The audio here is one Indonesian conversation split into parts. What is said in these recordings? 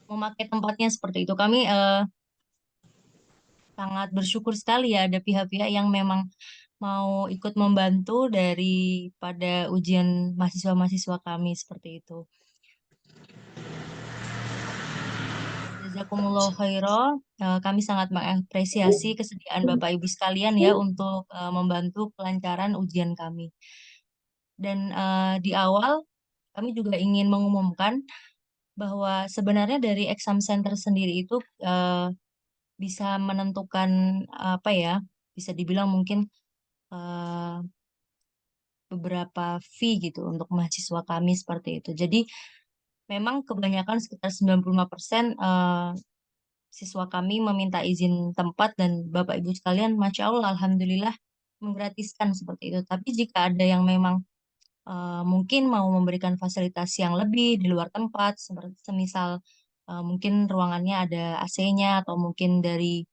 memakai tempatnya seperti itu. Kami sangat bersyukur sekali ya ada pihak-pihak yang memang mau ikut membantu daripada ujian mahasiswa-mahasiswa kami seperti itu. Jazakumullah khairan. Kami sangat mengapresiasi kesediaan Bapak Ibu sekalian ya untuk membantu kelancaran ujian kami. Dan di awal kami juga ingin mengumumkan bahwa sebenarnya dari exam center sendiri itu bisa menentukan apa ya, bisa dibilang mungkin eh, beberapa fee gitu untuk mahasiswa kami seperti itu. Jadi memang kebanyakan sekitar 95% siswa kami meminta izin tempat dan Bapak Ibu sekalian, Masya Allah, Alhamdulillah menggratiskan seperti itu. Tapi jika ada yang memang mungkin mau memberikan fasilitas yang lebih di luar tempat, seperti semisal mungkin ruangannya ada AC-nya atau mungkin dari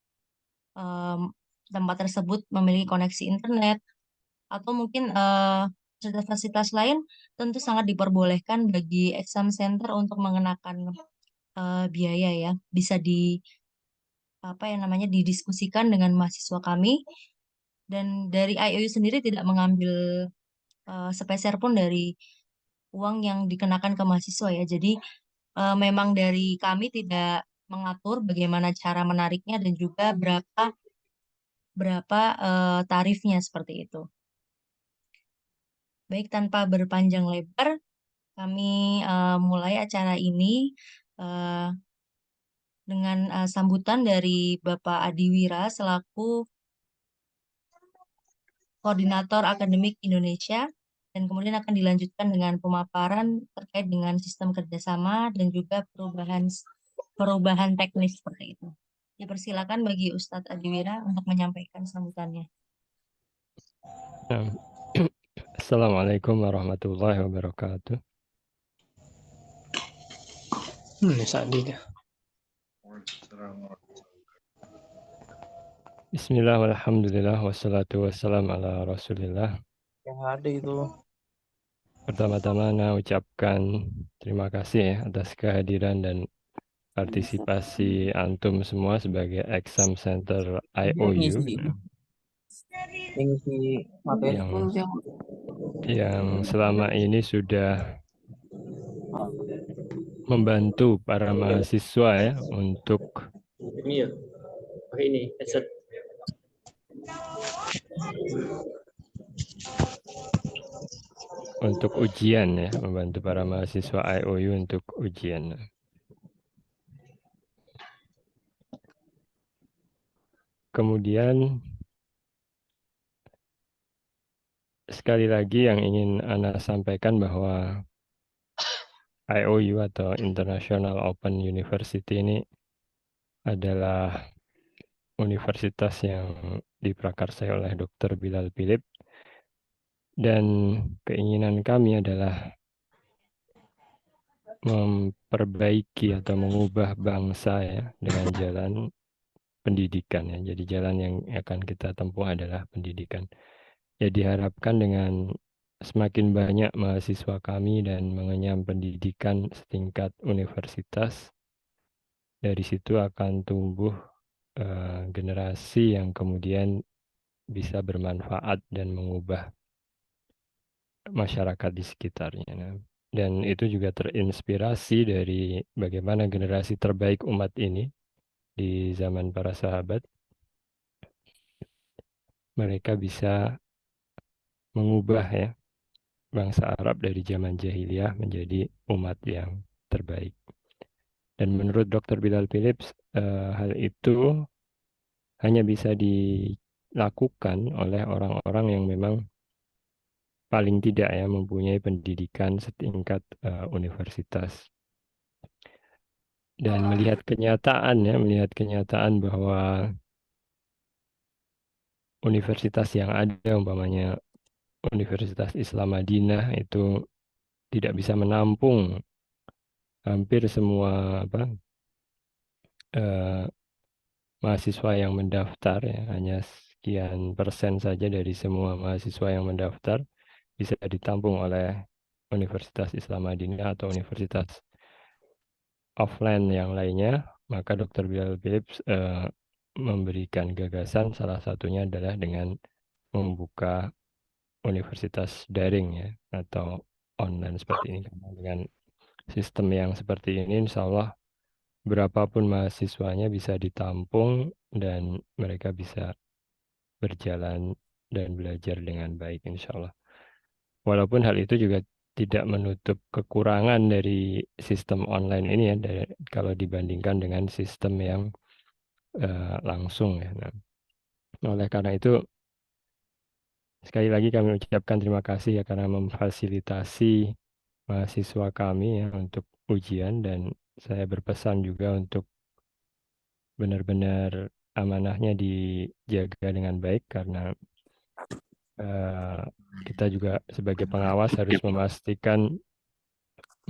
em, tempat tersebut memiliki koneksi internet atau mungkin fasilitas-fasilitas lain tentu sangat diperbolehkan bagi exam center untuk mengenakan biaya ya. Bisa di apa yang namanya didiskusikan dengan mahasiswa kami dan dari IOU sendiri tidak mengambil sepeser pun dari uang yang dikenakan ke mahasiswa ya. Jadi memang dari kami tidak mengatur bagaimana cara menariknya dan juga berapa berapa tarifnya seperti itu. Baik, tanpa berpanjang lebar, kami mulai acara ini eh, dengan sambutan dari Bapak Adiwira selaku Koordinator Akademik Indonesia, dan kemudian akan dilanjutkan dengan pemaparan terkait dengan sistem kerjasama dan juga perubahan perubahan teknis seperti itu. Dipersilakan bagi Ustadz Adiwira untuk menyampaikan sambutannya. Nah, Assalamualaikum warahmatullahi wabarakatuh. Bismillah walhamdulillah wassalatu wassalam ala rasulillah. Yang ada itu. Pertama-tama saya ucapkan terima kasih ya atas kehadiran dan partisipasi antum semua sebagai exam center IOU Mengisi materi pun yang selama ini sudah membantu para mahasiswa ya untuk ini ya. Pakai ini headset. ujian ya, membantu para mahasiswa IOU untuk ujian. Kemudian sekali lagi yang ingin Ana sampaikan bahwa IOU atau International Open University ini adalah universitas yang diprakarsai oleh Dr. Bilal Philip, dan keinginan kami adalah memperbaiki atau mengubah bangsa ya dengan jalan pendidikan ya. Jadi jalan yang akan kita tempuh adalah pendidikan. Ya diharapkan dengan semakin banyak mahasiswa kami dan mengenyam pendidikan setingkat universitas, dari situ akan tumbuh generasi yang kemudian bisa bermanfaat dan mengubah masyarakat di sekitarnya. Nah, dan itu juga terinspirasi dari bagaimana generasi terbaik umat ini di zaman para sahabat. Mereka bisa mengubah ya bangsa Arab dari zaman jahiliyah menjadi umat yang terbaik. Dan menurut Dr. Bilal Philips, hal itu hanya bisa dilakukan oleh orang-orang yang memang paling tidak ya mempunyai pendidikan setingkat universitas. Dan melihat kenyataan bahwa universitas yang ada, umpamanya Universitas Islam Madinah, itu tidak bisa menampung hampir semua mahasiswa yang mendaftar ya, hanya sekian persen saja dari semua mahasiswa yang mendaftar bisa ditampung oleh Universitas Islam Madinah atau Universitas offline yang lainnya, maka Dr. Bilal Philips memberikan gagasan salah satunya adalah dengan membuka universitas daring ya atau online seperti ini. Karena dengan sistem yang seperti ini, insya Allah berapapun mahasiswanya bisa ditampung dan mereka bisa berjalan dan belajar dengan baik, insya Allah. Walaupun hal itu juga tidak menutup kekurangan dari sistem online ini ya, kalau dibandingkan dengan sistem yang langsung ya. Nah, oleh karena itu sekali lagi kami ucapkan terima kasih ya karena memfasilitasi mahasiswa kami ya untuk ujian, dan saya berpesan juga untuk benar-benar amanahnya dijaga dengan baik karena kita juga sebagai pengawas harus memastikan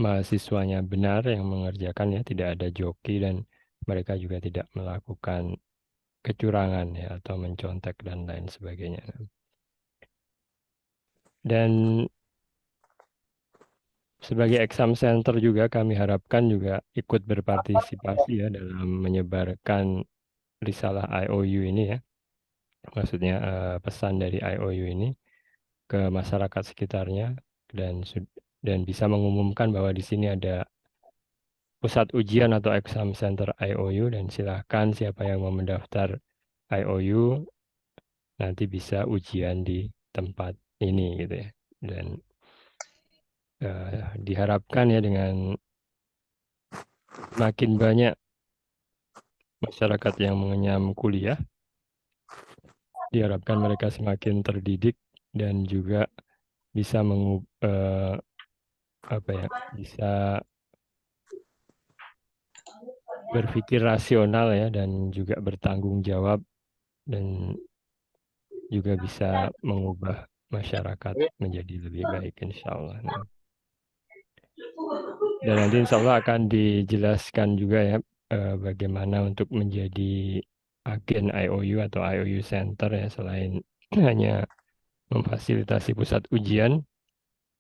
mahasiswanya benar yang mengerjakan ya, tidak ada joki dan mereka juga tidak melakukan kecurangan ya atau mencontek dan lain sebagainya. Dan sebagai exam center juga kami harapkan juga ikut berpartisipasi ya dalam menyebarkan risalah IOU ini ya. Maksudnya pesan dari IOU ini ke masyarakat sekitarnya dan bisa mengumumkan bahwa di sini ada pusat ujian atau exam center IOU dan silahkan siapa yang mau mendaftar IOU nanti bisa ujian di tempat ini gitu ya. Dan diharapkan ya dengan makin banyak masyarakat yang mengenyam kuliah, diharapkan mereka semakin terdidik dan juga bisa bisa berpikir rasional ya dan juga bertanggung jawab dan juga bisa mengubah masyarakat menjadi lebih baik insya Allah. Dan nanti insya Allah akan dijelaskan juga ya bagaimana untuk menjadi agen IOU atau IOU Center ya, selain hanya memfasilitasi pusat ujian,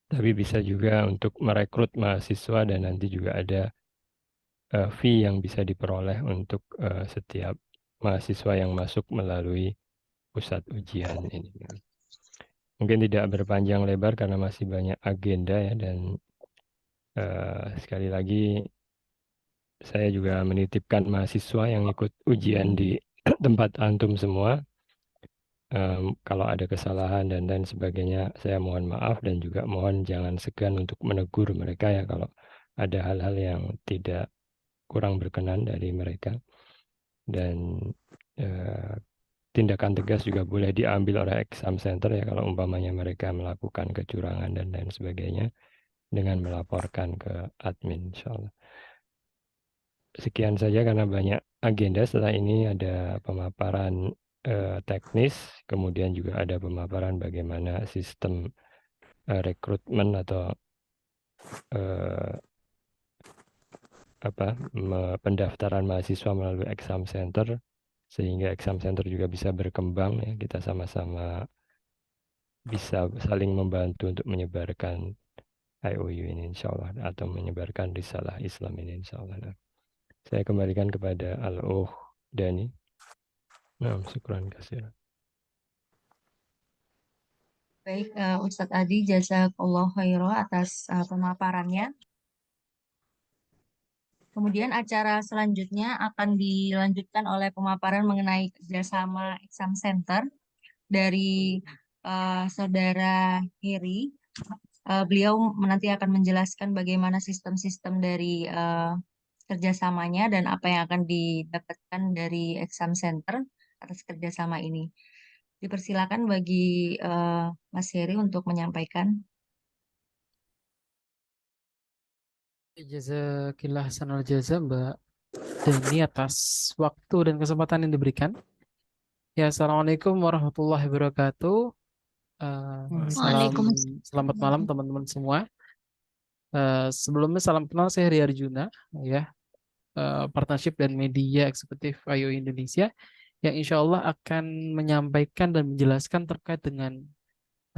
tapi bisa juga untuk merekrut mahasiswa dan nanti juga ada fee yang bisa diperoleh untuk setiap mahasiswa yang masuk melalui pusat ujian ini. Mungkin tidak berpanjang lebar karena masih banyak agenda ya, dan sekali lagi saya juga menitipkan mahasiswa yang ikut ujian di tempat antum semua. Kalau ada kesalahan dan lain sebagainya, saya mohon maaf dan juga mohon jangan segan untuk menegur mereka ya kalau ada hal-hal yang tidak kurang berkenan dari mereka. Dan tindakan tegas juga boleh diambil oleh exam center ya kalau umpamanya mereka melakukan kecurangan dan lain sebagainya dengan melaporkan ke admin, insya Allah. Sekian saja karena banyak agenda. Setelah ini ada pemaparan teknis, kemudian juga ada pemaparan bagaimana sistem rekrutmen atau pendaftaran mahasiswa melalui exam center, sehingga exam center juga bisa berkembang ya, kita sama-sama bisa saling membantu untuk menyebarkan IOU ini insya Allah atau menyebarkan risalah Islam ini insya Allah. Nah, saya kembalikan kepada Al-Ukh Dani. Nah, syukran kasih. Baik, Ustadz Adi, jazakallah khairan atas pemaparannya. Kemudian acara selanjutnya akan dilanjutkan oleh pemaparan mengenai kerjasama exam center dari Saudara Heri. Beliau nanti akan menjelaskan bagaimana sistem-sistem dari kerjasamanya dan apa yang akan didapatkan dari exam center atas kerjasama ini. Dipersilakan bagi Mas Heri untuk menyampaikan. Jazakillah sanal jaza Mbak Dani atas waktu dan kesempatan yang diberikan. Ya, Assalamualaikum warahmatullahi wabarakatuh. Selamat malam teman-teman semua. Sebelumnya salam kenal, saya Heri Arjuna, ya, partnership dan media eksekutif IOU Indonesia, yang insya Allah akan menyampaikan dan menjelaskan terkait dengan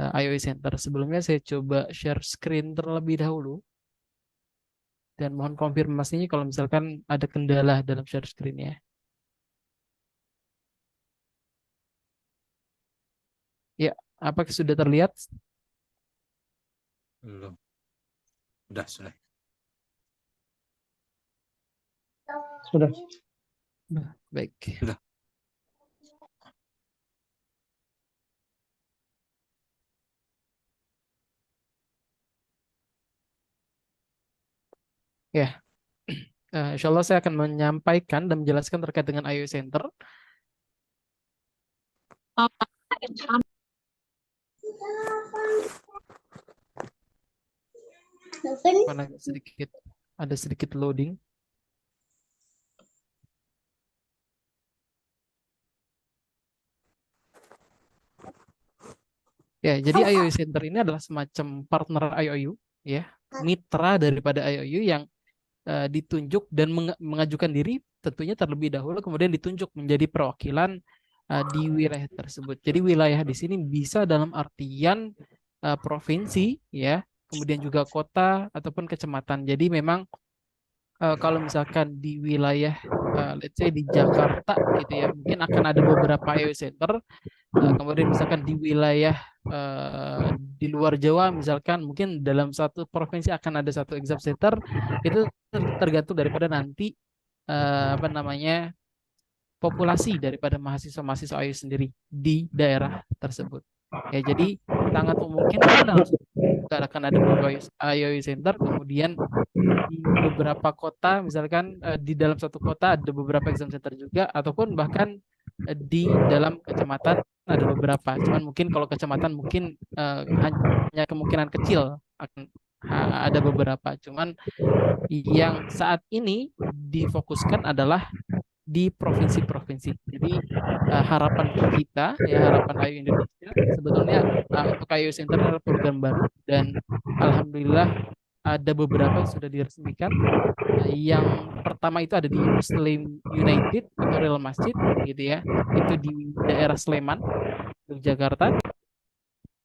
IOU Center. Sebelumnya saya coba share screen terlebih dahulu. Dan mohon konfirmasinya kalau misalkan ada kendala dalam share screen-nya. Ya, apakah sudah terlihat? Belum. Sudah. Sudah. Baik. Sudah. Ya, insya Allah saya akan menyampaikan dan menjelaskan terkait dengan IO Center. Mana ada sedikit loading. Ya, jadi IOU Center ini adalah semacam partner IOU, ya, mitra daripada IOU yang ditunjuk dan mengajukan diri tentunya terlebih dahulu, kemudian ditunjuk menjadi perwakilan di wilayah tersebut. Jadi wilayah di sini bisa dalam artian provinsi, ya, kemudian juga kota ataupun kecamatan. Jadi memang kalau misalkan di wilayah, let's say di Jakarta gitu ya, mungkin akan ada beberapa IOU Center. Kemudian misalkan di wilayah di luar Jawa, misalkan mungkin dalam satu provinsi akan ada satu exam center. Itu tergantung daripada nanti populasi daripada mahasiswa-mahasiswa IU sendiri di daerah tersebut. Ya, jadi sangat memungkinkan akan ada beberapa IU Center, kemudian di beberapa kota, misalkan di dalam satu kota ada beberapa exam center juga, ataupun bahkan di dalam kecamatan ada beberapa. Cuman mungkin kalau kecamatan mungkin hanya kemungkinan kecil akan ada beberapa. Cuman yang saat ini difokuskan adalah di provinsi-provinsi. Jadi harapan kita, ya, harapan IU Indonesia sebetulnya untuk IU Center adalah program baru, dan alhamdulillah ada beberapa yang sudah diresmikan. Yang pertama itu ada di Muslim United atau Real Masjid gitu ya. Itu di daerah Sleman, Yogyakarta.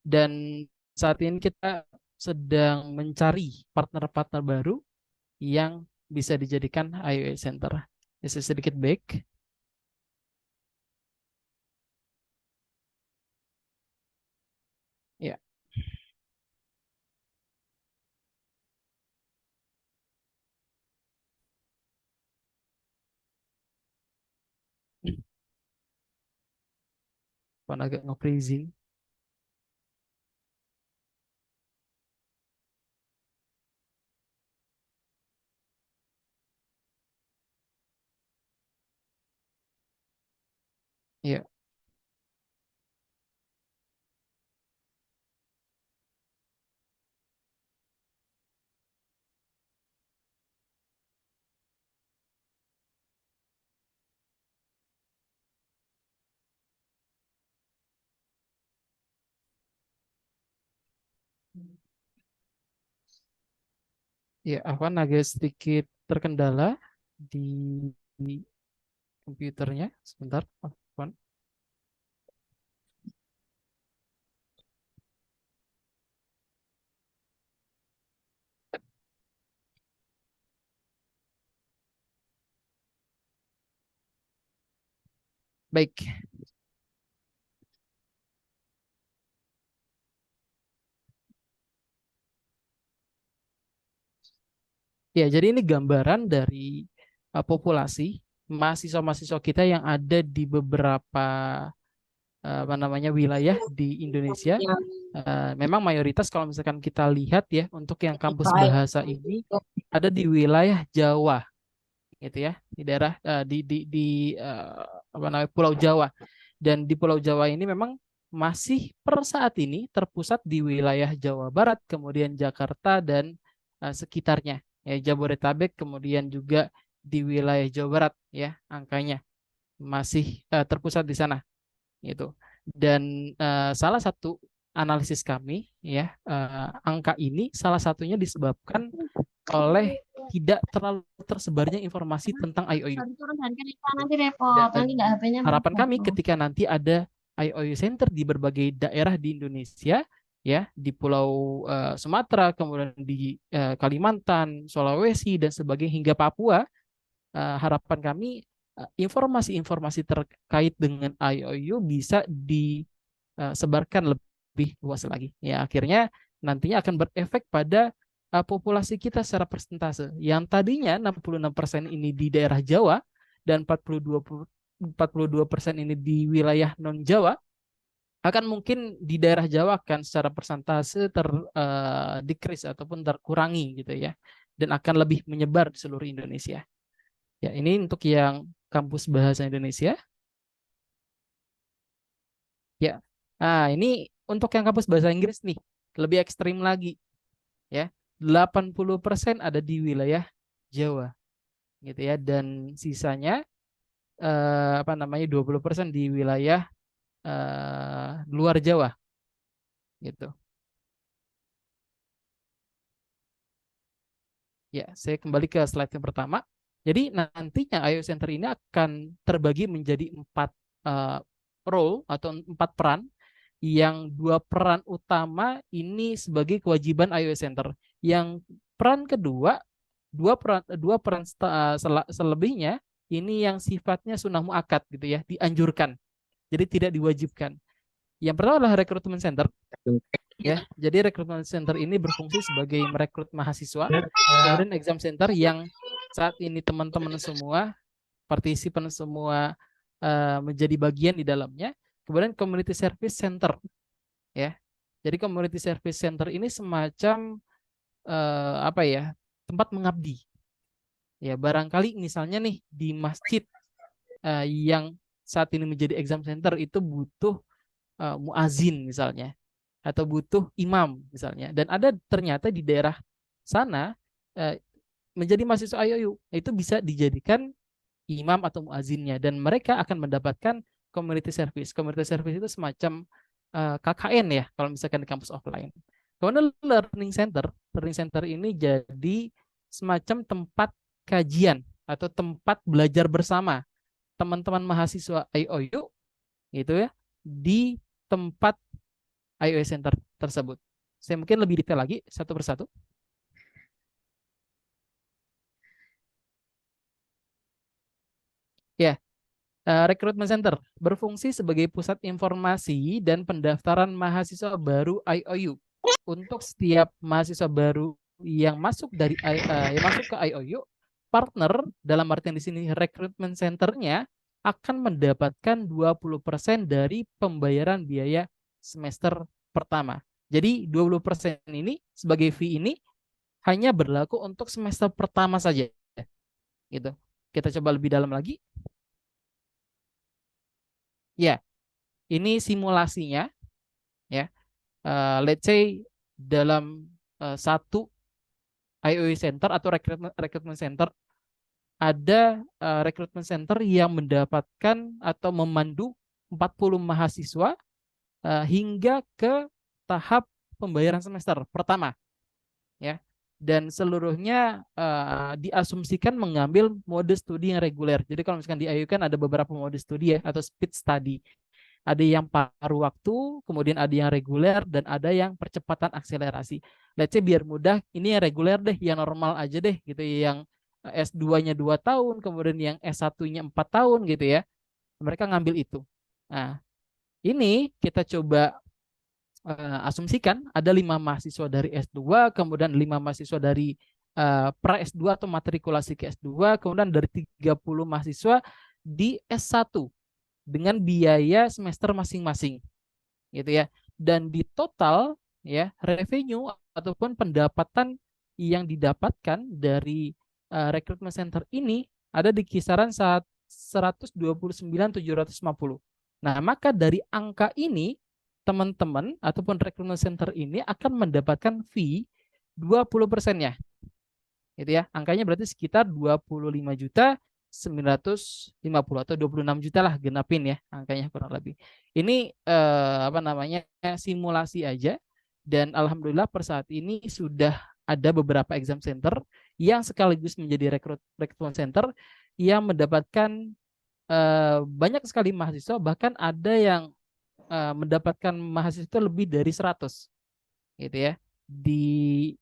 Dan saat ini kita sedang mencari partner-partner baru yang bisa dijadikan IU Center. Ini sedikit back. Ya. Agak nge-freezing. Ya. Ya, Afwan agak sedikit terkendala di komputernya. Sebentar, Afwan. Baik. Ya, jadi ini gambaran dari populasi mahasiswa-mahasiswa kita yang ada di beberapa wilayah di Indonesia. Memang mayoritas kalau misalkan kita lihat ya, untuk yang kampus bahasa ini ada di wilayah Jawa, gitu ya, di daerah Pulau Jawa. Dan di Pulau Jawa ini memang masih per saat ini terpusat di wilayah Jawa Barat, kemudian Jakarta dan sekitarnya, ya, Jabodetabek, kemudian juga di wilayah Jawa Barat, ya, angkanya masih terpusat di sana, gitu. Dan salah satu analisis kami, ya, angka ini salah satunya disebabkan oleh tidak terlalu tersebarnya informasi tentang IOU. Dan harapan kami ketika nanti ada IOU Center di berbagai daerah di Indonesia, ya di Pulau Sumatera, kemudian di Kalimantan, Sulawesi dan sebagainya hingga Papua. Harapan kami informasi-informasi terkait dengan IOU bisa disebarkan lebih luas lagi. Ya, akhirnya nantinya akan berefek pada populasi kita secara persentase. Yang tadinya 66% ini di daerah Jawa dan 42% ini di wilayah non-Jawa, akan mungkin di daerah Jawa akan secara persentase decrease ataupun terkurangi gitu ya, dan akan lebih menyebar di seluruh Indonesia. Ya, ini untuk yang kampus bahasa Indonesia. Ya. Nah, ini untuk yang kampus bahasa Inggris nih, lebih ekstrim lagi ya. 80% ada di wilayah Jawa gitu ya, dan sisanya 20% di wilayah luar Jawa gitu. Ya, saya kembali ke slide yang pertama. Jadi nantinya IO Center ini akan terbagi menjadi 4 role atau 4 peran, yang 2 peran utama ini sebagai kewajiban IO Center. Yang peran kedua, dua peran selebihnya ini yang sifatnya sunnah muakkad gitu ya, dianjurkan. Jadi tidak diwajibkan. Yang pertama adalah rekrutmen center. Ya, jadi rekrutmen center ini berfungsi sebagai merekrut mahasiswa. Kemudian exam center yang saat ini teman-teman semua, partisipan semua menjadi bagian di dalamnya. Kemudian community service center, ya. Jadi community service center ini semacam tempat mengabdi. Ya, barangkali misalnya nih di masjid yang saat ini menjadi exam center itu butuh muazin misalnya, atau butuh imam misalnya, dan ada ternyata di daerah sana menjadi mahasiswa IOU, itu bisa dijadikan imam atau muazinnya, dan mereka akan mendapatkan community service. Community service itu semacam KKN ya kalau misalkan di kampus offline. Kemudian learning center ini jadi semacam tempat kajian atau tempat belajar bersama teman-teman mahasiswa IOU gitu ya, di tempat IO Center tersebut. Saya mungkin lebih detail lagi satu persatu. Ya, Recruitment Center berfungsi sebagai pusat informasi dan pendaftaran mahasiswa baru IOU. Untuk setiap mahasiswa baru yang masuk ke IOU, partner dalam artian di sini Recruitment Center-nya akan mendapatkan 20% dari pembayaran biaya semester pertama. Jadi 20% ini sebagai fee ini hanya berlaku untuk semester pertama saja. Gitu. Kita coba lebih dalam lagi. Ya, ini simulasinya. Ya, let's say dalam satu IOU center atau recruitment center ada recruitment center yang mendapatkan atau memandu 40 mahasiswa hingga ke tahap pembayaran semester pertama, ya, dan seluruhnya diasumsikan mengambil mode studi yang reguler. Jadi kalau misalkan di IU kan ada beberapa mode studi ya, atau speed study. Ada yang paruh waktu, kemudian ada yang reguler, dan ada yang percepatan akselerasi. Let's say biar mudah, ini yang reguler deh, yang normal aja deh, gitu. Yang S2-nya 2 tahun, kemudian yang S1-nya 4 tahun gitu ya. Mereka ngambil itu. Nah, ini kita coba asumsikan ada 5 mahasiswa dari S2, kemudian 5 mahasiswa dari pra S2 atau matrikulasi ke S2, kemudian dari 30 mahasiswa di S1 dengan biaya semester masing-masing gitu ya. Dan di total ya revenue ataupun pendapatan yang didapatkan dari recruitment center ini ada di kisaran 129.750. Nah, maka dari angka ini teman-teman ataupun recruitment center ini akan mendapatkan fee 20%-nya. Gitu ya. Angkanya berarti sekitar 25.950 atau 26 juta lah, genapin ya angkanya kurang lebih. Ini simulasi aja, dan alhamdulillah per saat ini sudah ada beberapa exam center yang sekaligus menjadi recruitment center yang mendapatkan banyak sekali mahasiswa, bahkan ada yang mendapatkan mahasiswa lebih dari 100 gitu ya, di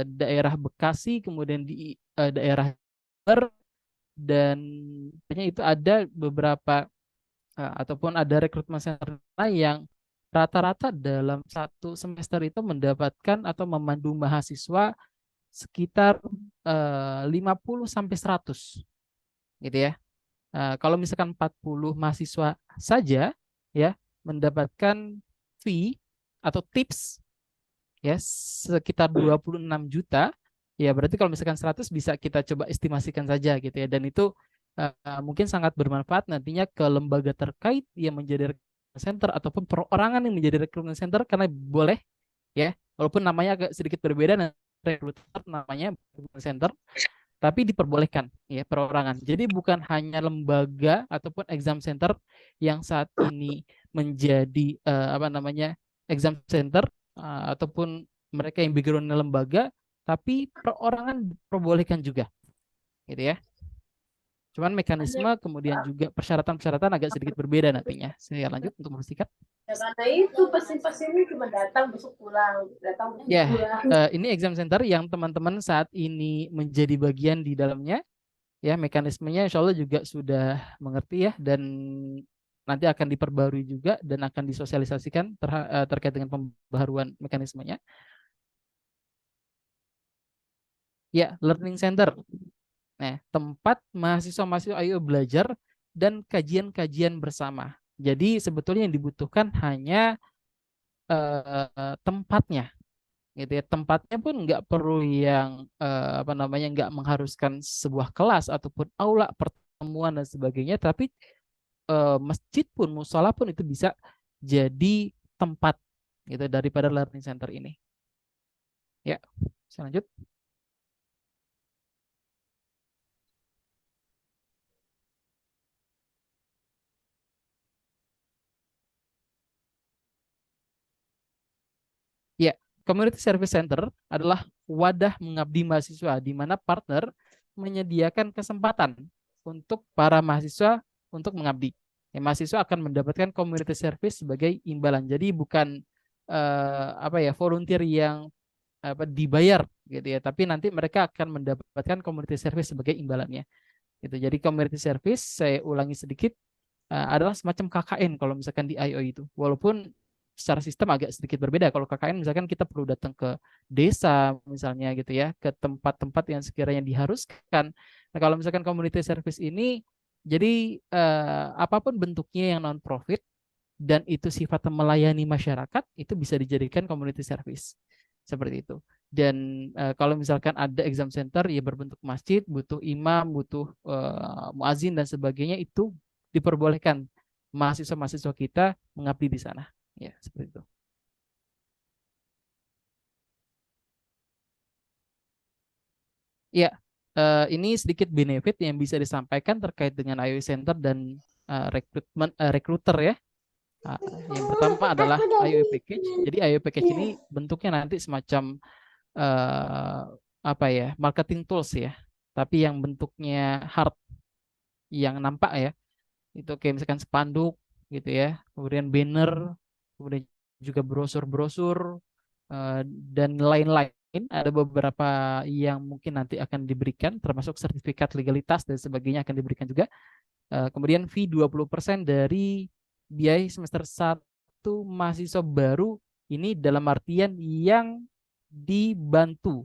daerah Bekasi, kemudian di daerah Jember, dan banyak itu ada beberapa ataupun ada rekrutmen center yang rata-rata dalam satu semester itu mendapatkan atau memandu mahasiswa sekitar 50 sampai 100 gitu ya. Kalau misalkan 40 mahasiswa saja ya mendapatkan fee atau tips ya sekitar 26 juta, ya berarti kalau misalkan 100 bisa kita coba estimasikan saja gitu ya, dan itu mungkin sangat bermanfaat nantinya ke lembaga terkait yang menjadi recruitment center ataupun perorangan yang menjadi recruitment center, karena boleh ya walaupun namanya agak sedikit berbeda, recruiter namanya recruitment center, tapi diperbolehkan ya perorangan. Jadi bukan hanya lembaga ataupun exam center yang saat ini menjadi apa namanya exam center ataupun mereka yang backgroundnya lembaga, tapi perorangan diperbolehkan juga, gitu ya. Cuman mekanisme kemudian juga persyaratan-persyaratan agak sedikit berbeda nantinya. Saya lanjut untuk memastikan. Ya, karena itu pasti-pastinya cuma datang besok pulang, datang besok Ya, pulang. ini exam center yang teman-teman saat ini menjadi bagian di dalamnya. Ya, mekanismenya insya Allah juga sudah mengerti ya, dan nanti akan diperbarui juga dan akan disosialisasikan terkait dengan pembaharuan mekanismenya. Ya, learning center. Nah, tempat mahasiswa-mahasiswa ayo belajar dan kajian-kajian bersama. Jadi sebetulnya yang dibutuhkan hanya tempatnya, gitu ya. Tempatnya pun nggak perlu yang apa namanya, nggak mengharuskan sebuah kelas ataupun aula pertemuan dan sebagainya, tapi masjid pun, musola pun itu bisa jadi tempat gitu daripada learning center ini. Ya, saya lanjut. Ya, Community Service Center adalah wadah mengabdi mahasiswa di mana partner menyediakan kesempatan untuk para mahasiswa untuk mengabdi. Ya, mahasiswa akan mendapatkan community service sebagai imbalan. Jadi bukan apa ya, volunteer yang dibayar gitu ya, tapi nanti mereka akan mendapatkan community service sebagai imbalannya. Gitu. Jadi community service, saya ulangi sedikit, adalah semacam KKN kalau misalkan di IO itu. Walaupun secara sistem agak sedikit berbeda. Kalau KKN misalkan kita perlu datang ke desa misalnya gitu ya, ke tempat-tempat yang sekiranya diharuskan. Nah, kalau misalkan community service ini jadi apapun bentuknya yang non profit dan itu sifatnya melayani masyarakat, itu bisa dijadikan community service. Seperti itu. Dan kalau misalkan ada exam center ya berbentuk masjid, butuh imam, butuh muazin dan sebagainya, itu diperbolehkan mahasiswa-mahasiswa kita mengabdi di sana. Ya, seperti itu. Ya, ini sedikit benefit yang bisa disampaikan terkait dengan IO Center dan rekrutmen recruiter ya. Yang pertama adalah IO Package. Jadi IO Package ini bentuknya nanti semacam apa ya, marketing tools ya. Tapi yang bentuknya hard, yang nampak ya. Itu kayak misalkan spanduk gitu ya, kemudian banner, kemudian juga brosur-brosur dan lain-lain. Ada beberapa yang mungkin nanti akan diberikan, termasuk sertifikat legalitas dan sebagainya akan diberikan juga. Kemudian fee 20% dari biaya semester 1 mahasiswa baru, ini dalam artian yang dibantu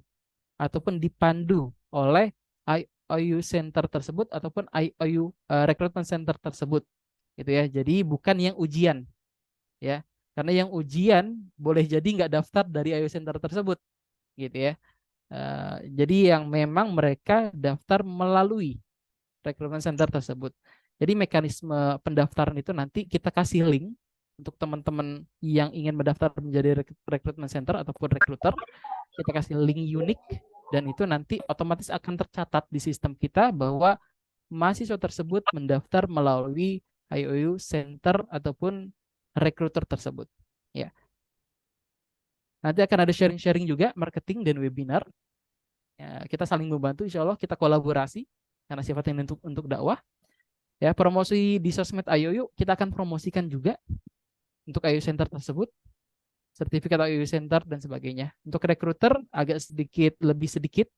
ataupun dipandu oleh IOU Center tersebut ataupun IOU Recruitment Center tersebut, gitu ya. Jadi bukan yang ujian, ya. Karena yang ujian boleh jadi nggak daftar dari IOU Center tersebut, gitu ya. Jadi yang memang mereka daftar melalui Recruitment Center tersebut. Jadi mekanisme pendaftaran itu nanti kita kasih link untuk teman-teman yang ingin mendaftar menjadi Recruitment Center ataupun recruiter. Kita kasih link unik dan itu nanti otomatis akan tercatat di sistem kita bahwa mahasiswa tersebut mendaftar melalui IOU Center ataupun recruiter tersebut. Ya. Nanti akan ada sharing-sharing juga, marketing dan webinar. Ya, kita saling membantu, insya Allah kita kolaborasi karena sifatnya untuk dakwah. Ya, promosi di sosmed IOU kita akan promosikan juga untuk IOU Center tersebut. sertifikat IO Center dan sebagainya. Untuk recruiter agak lebih sedikit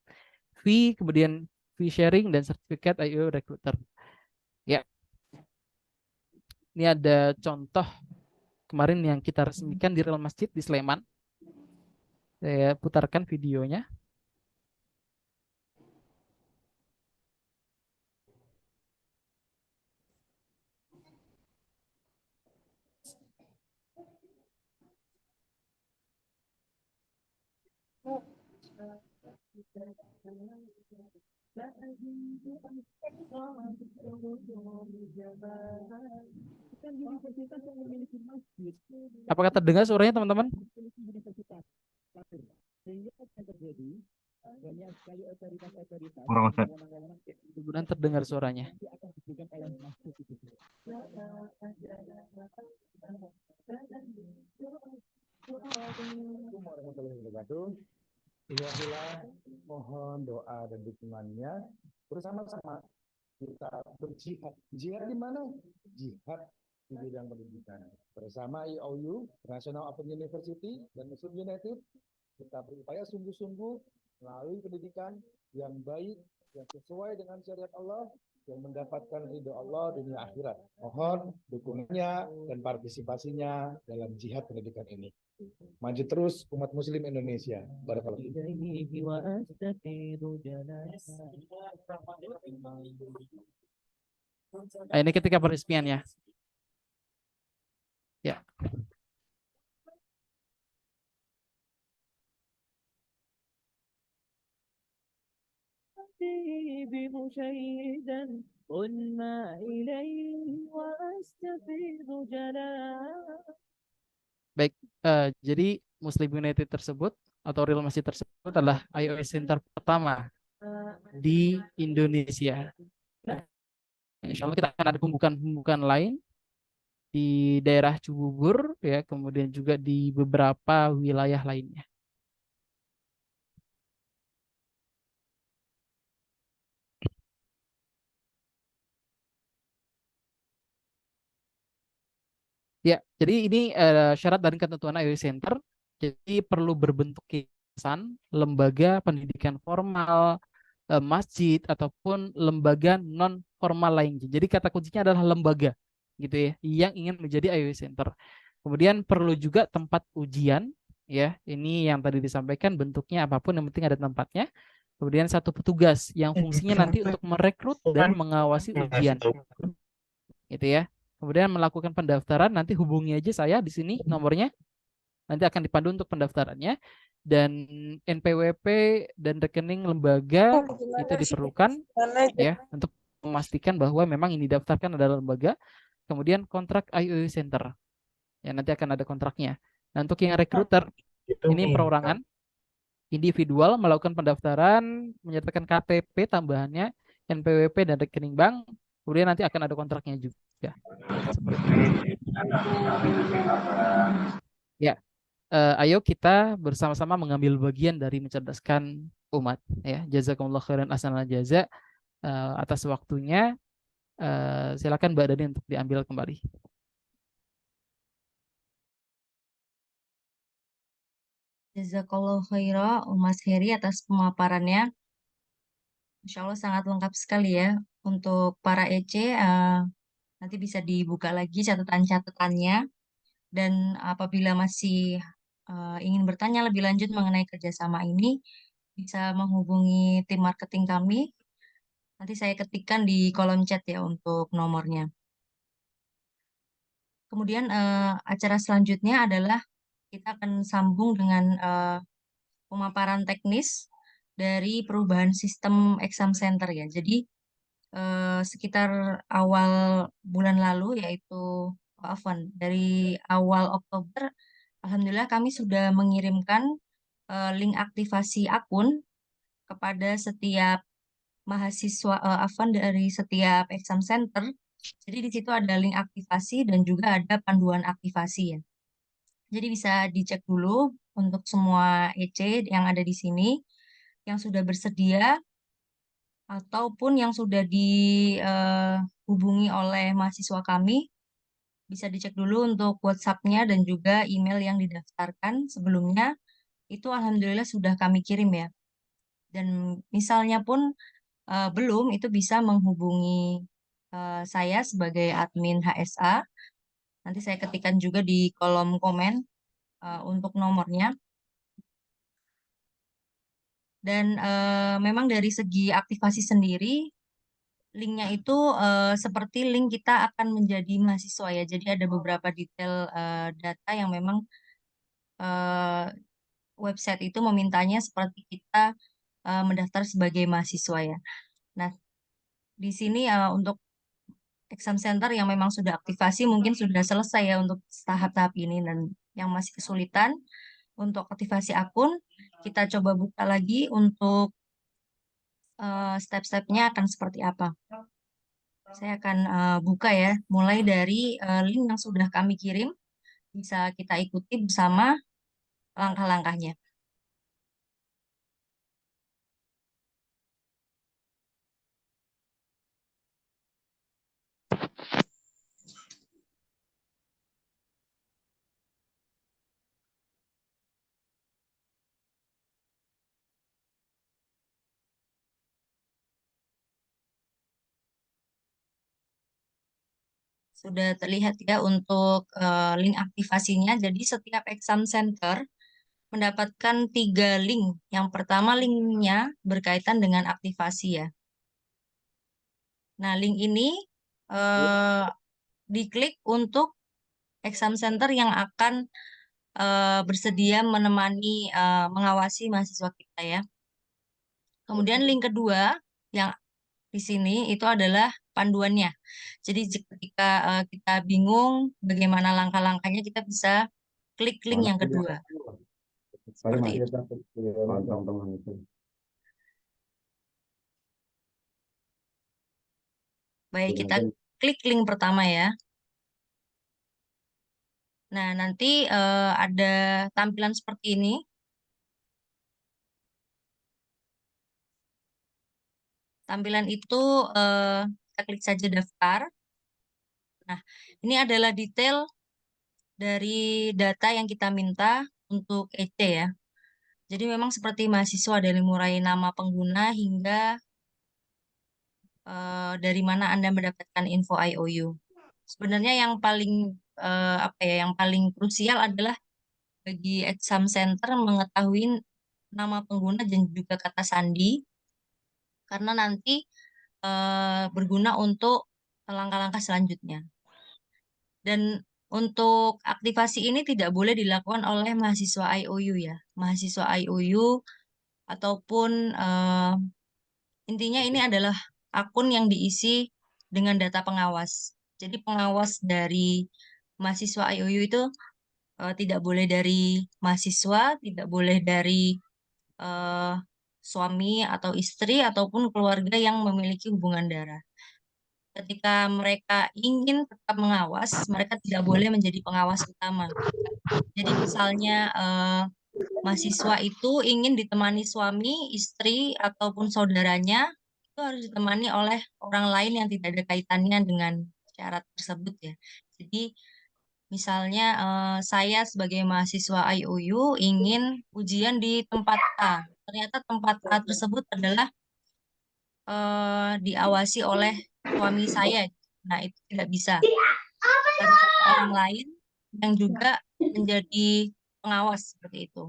fee, kemudian fee sharing dan sertifikat IO recruiter. Ya. Ini ada contoh kemarin yang kita resmikan di Real Masjid di Sleman. Saya putarkan videonya. Apakah terdengar suaranya, teman-teman? Kurang, Ustaz. Mudah-mudahan terdengar suaranya. Inilah mohon doa dan dukungannya bersama-sama kita berjihad. Jihad di mana? Jihad di bidang pendidikan. Bersama IOU, National Open University dan Muslim United, kita berupaya sungguh-sungguh melalui pendidikan yang baik, yang sesuai dengan syariat Allah, yang mendapatkan ridho Allah dunia akhirat. Mohon dukungannya dan partisipasinya dalam jihad pendidikan ini. Maju terus umat muslim Indonesia. Barakallahu. Ini ketika peresmiannya. Ya. Baik, jadi Muslim United tersebut atau Real Masjid tersebut adalah IOS Center pertama di Indonesia. Insya Allah kita akan ada pembukaan lain di daerah Cibubur, ya, kemudian juga di beberapa wilayah lainnya. Ya, jadi ini syarat dan ketentuan IOS Center. Jadi perlu berbentuk yayasan, lembaga pendidikan formal, masjid ataupun lembaga non formal lainnya. Jadi kata kuncinya adalah lembaga, gitu ya, yang ingin menjadi IOS Center. Kemudian perlu juga tempat ujian, ya. Ini yang tadi disampaikan, bentuknya apapun yang penting ada tempatnya. Kemudian satu petugas yang fungsinya nanti untuk merekrut dan mengawasi ujian, gitu ya. Kemudian melakukan pendaftaran, nanti hubungi aja saya di sini nomornya. Nanti akan dipandu untuk pendaftarannya. Dan NPWP dan rekening lembaga itu diperlukan, ya, untuk memastikan bahwa memang ini didaftarkan adalah lembaga. Kemudian kontrak IOU Center. Ya, nanti akan ada kontraknya. Nah, untuk yang rekruter, ini perorangan individual melakukan pendaftaran, menyertakan KTP tambahannya, NPWP dan rekening bank. Kemudian nanti akan ada kontraknya juga. Ya, ayo kita bersama-sama mengambil bagian dari mencerdaskan umat. Ya, jazakumullah khairan ahsanal jaza atas waktunya. Silakan Mbak Dani untuk diambil kembali. Jazakallah khairah Mas Heri atas pemaparannya. Insya Allah sangat lengkap sekali ya. Untuk para EC, nanti bisa dibuka lagi catatan-catatannya. Dan apabila masih ingin bertanya lebih lanjut mengenai kerjasama ini, bisa menghubungi tim marketing kami. Nanti saya ketikkan di kolom chat ya untuk nomornya. Kemudian acara selanjutnya adalah kita akan sambung dengan pemaparan teknis dari perubahan sistem exam center ya. Jadi sekitar awal bulan lalu, yaitu dari awal Oktober, alhamdulillah kami sudah mengirimkan link aktivasi akun kepada setiap mahasiswa dari setiap exam center. Jadi di situ ada link aktivasi dan juga ada panduan aktivasi ya. Jadi bisa dicek dulu untuk semua EC yang ada di sini yang sudah bersedia ataupun yang sudah dihubungi oleh mahasiswa kami bisa dicek dulu untuk WhatsApp-nya dan juga email yang didaftarkan sebelumnya. Itu alhamdulillah sudah kami kirim ya. Dan misalnya pun belum, itu bisa menghubungi saya sebagai admin HSA. Nanti saya ketikkan juga di kolom komen untuk nomornya. Dan memang dari segi aktivasi sendiri, linknya itu seperti link kita akan menjadi mahasiswa ya. Jadi ada beberapa detail data yang memang eh, website itu memintanya seperti kita mendaftar sebagai mahasiswa ya. Nah, di sini untuk exam center yang memang sudah aktivasi mungkin sudah selesai ya untuk tahap-tahap ini, dan yang masih kesulitan untuk aktivasi akun, kita coba buka lagi untuk step-stepnya akan seperti apa. Saya akan buka ya, mulai dari link yang sudah kami kirim, bisa kita ikuti bersama langkah-langkahnya. Sudah terlihat ya untuk link aktivasinya. Jadi setiap exam center mendapatkan 3 link. Yang pertama linknya berkaitan dengan aktivasi ya. Nah, link ini eh, diklik untuk exam center yang akan bersedia menemani mengawasi mahasiswa kita ya. Kemudian link kedua yang di sini itu adalah panduannya. Jadi ketika kita bingung bagaimana langkah-langkahnya, kita bisa klik link yang kedua. Seperti itu. Baik, kita klik link pertama ya. Nah, nanti ada tampilan seperti ini. Tampilan itu kita klik saja daftar. Nah, ini adalah detail dari data yang kita minta untuk EC ya. Jadi memang seperti mahasiswa, dari mulai nama pengguna hingga dari mana Anda mendapatkan info IOU. Sebenarnya yang paling apa ya, yang paling krusial adalah bagi exam center mengetahui nama pengguna dan juga kata sandi, karena nanti berguna untuk langkah-langkah selanjutnya. Dan untuk aktivasi ini tidak boleh dilakukan oleh mahasiswa IOU ya. Mahasiswa IOU ataupun intinya ini adalah akun yang diisi dengan data pengawas. Jadi pengawas dari mahasiswa IOU itu tidak boleh dari mahasiswa, tidak boleh dari eh, suami atau istri ataupun keluarga yang memiliki hubungan darah. Ketika mereka ingin tetap mengawas, mereka tidak boleh menjadi pengawas utama. Jadi misalnya mahasiswa itu ingin ditemani suami, istri, ataupun saudaranya, itu harus ditemani oleh orang lain yang tidak ada kaitannya dengan syarat tersebut ya. Jadi misalnya saya sebagai mahasiswa IOU ingin ujian di tempat A. Ternyata tempat A tersebut adalah diawasi oleh suami saya. Nah, itu tidak bisa. Harus ada orang lain yang juga menjadi pengawas seperti itu.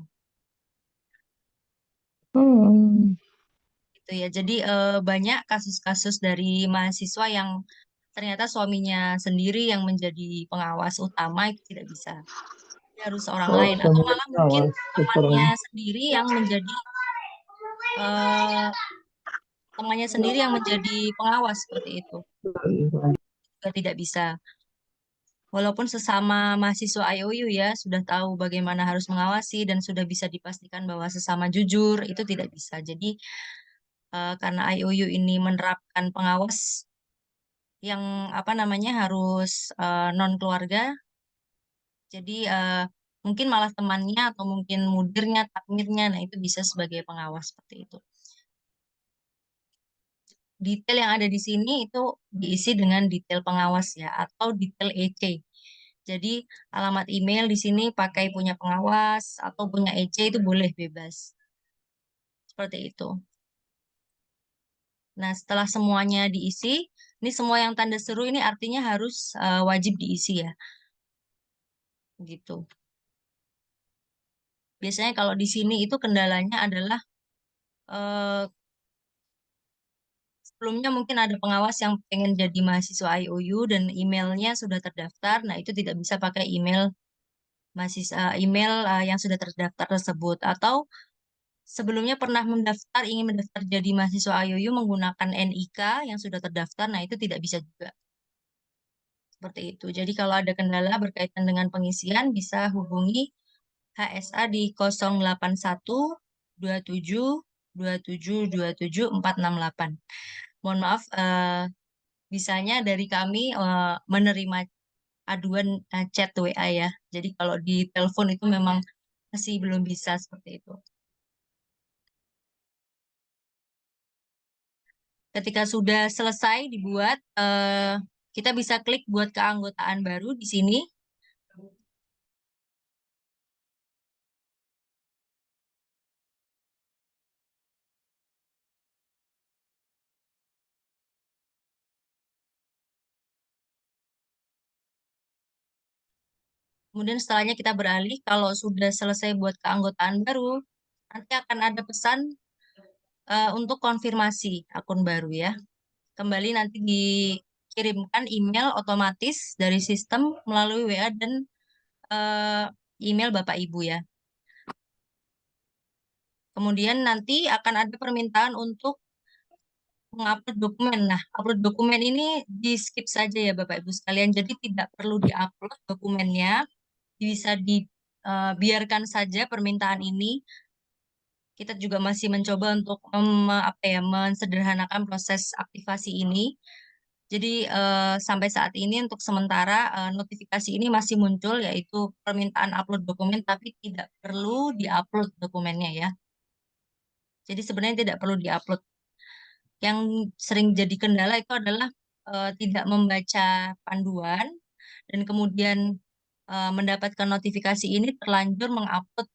Gitu ya. Jadi banyak kasus-kasus dari mahasiswa yang ternyata suaminya sendiri yang menjadi pengawas utama, itu tidak bisa. Dia harus orang lain, atau malah mungkin temannya sendiri yang menjadi eh, pengawas seperti itu. Juga tidak bisa. Walaupun sesama mahasiswa IOU ya sudah tahu bagaimana harus mengawasi dan sudah bisa dipastikan bahwa sesama jujur, itu tidak bisa. Jadi karena IOU ini menerapkan pengawas yang apa namanya harus non keluarga, jadi mungkin malah temannya atau mungkin mudirnya, takmirnya, nah itu bisa sebagai pengawas seperti itu. Detail yang ada di sini itu diisi dengan detail pengawas ya, atau detail EC. Jadi alamat email di sini pakai punya pengawas atau punya EC itu boleh bebas. Seperti itu. Nah, setelah semuanya diisi, ini semua yang tanda seru ini artinya harus wajib diisi ya. Gitu. Biasanya kalau di sini itu kendalanya adalah eh, sebelumnya mungkin ada pengawas yang pengen jadi mahasiswa IOU dan emailnya sudah terdaftar. Nah, itu tidak bisa pakai email mahasiswa yang sudah terdaftar tersebut. Atau sebelumnya pernah ingin mendaftar jadi mahasiswa IOU menggunakan NIK yang sudah terdaftar. Nah, itu tidak bisa juga. Seperti itu. Jadi kalau ada kendala berkaitan dengan pengisian bisa hubungi HSA di 081 27 27 27 468. Mohon maaf, bisanya dari kami menerima aduan chat WA ya. Jadi kalau di telepon itu memang masih belum bisa seperti itu. Ketika sudah selesai dibuat, kita bisa klik buat keanggotaan baru di sini. Kemudian setelahnya kita beralih, kalau sudah selesai buat keanggotaan baru, nanti akan ada pesan untuk konfirmasi akun baru ya. Kembali nanti dikirimkan email otomatis dari sistem melalui WA dan eh, email Bapak Ibu ya. Kemudian nanti akan ada permintaan untuk mengupload dokumen. Nah, upload dokumen ini di skip saja ya Bapak Ibu sekalian. Jadi tidak perlu diupload dokumennya, bisa dibiarkan saja permintaan ini. Kita juga masih mencoba untuk mensederhanakan proses aktivasi ini. Jadi sampai saat ini untuk sementara notifikasi ini masih muncul yaitu permintaan upload dokumen tapi tidak perlu diupload dokumennya ya. Jadi sebenarnya tidak perlu diupload. Yang sering jadi kendala itu adalah tidak membaca panduan dan kemudian mendapatkan notifikasi ini terlanjur mengupload.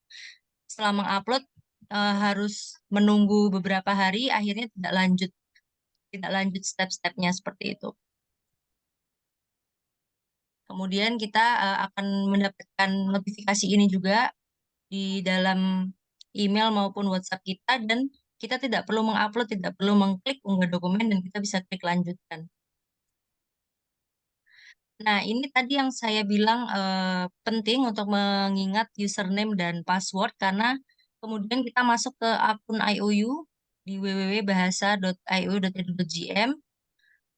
Setelah mengupload harus menunggu beberapa hari, akhirnya tidak lanjut step-stepnya seperti itu. Kemudian kita akan mendapatkan notifikasi ini juga di dalam email maupun WhatsApp kita dan kita tidak perlu mengupload, tidak perlu mengklik unggah dokumen dan kita bisa klik lanjutkan. Nah, ini tadi yang saya bilang penting untuk mengingat username dan password karena kemudian kita masuk ke akun IOU di www.bahasa.iou.edu.gm.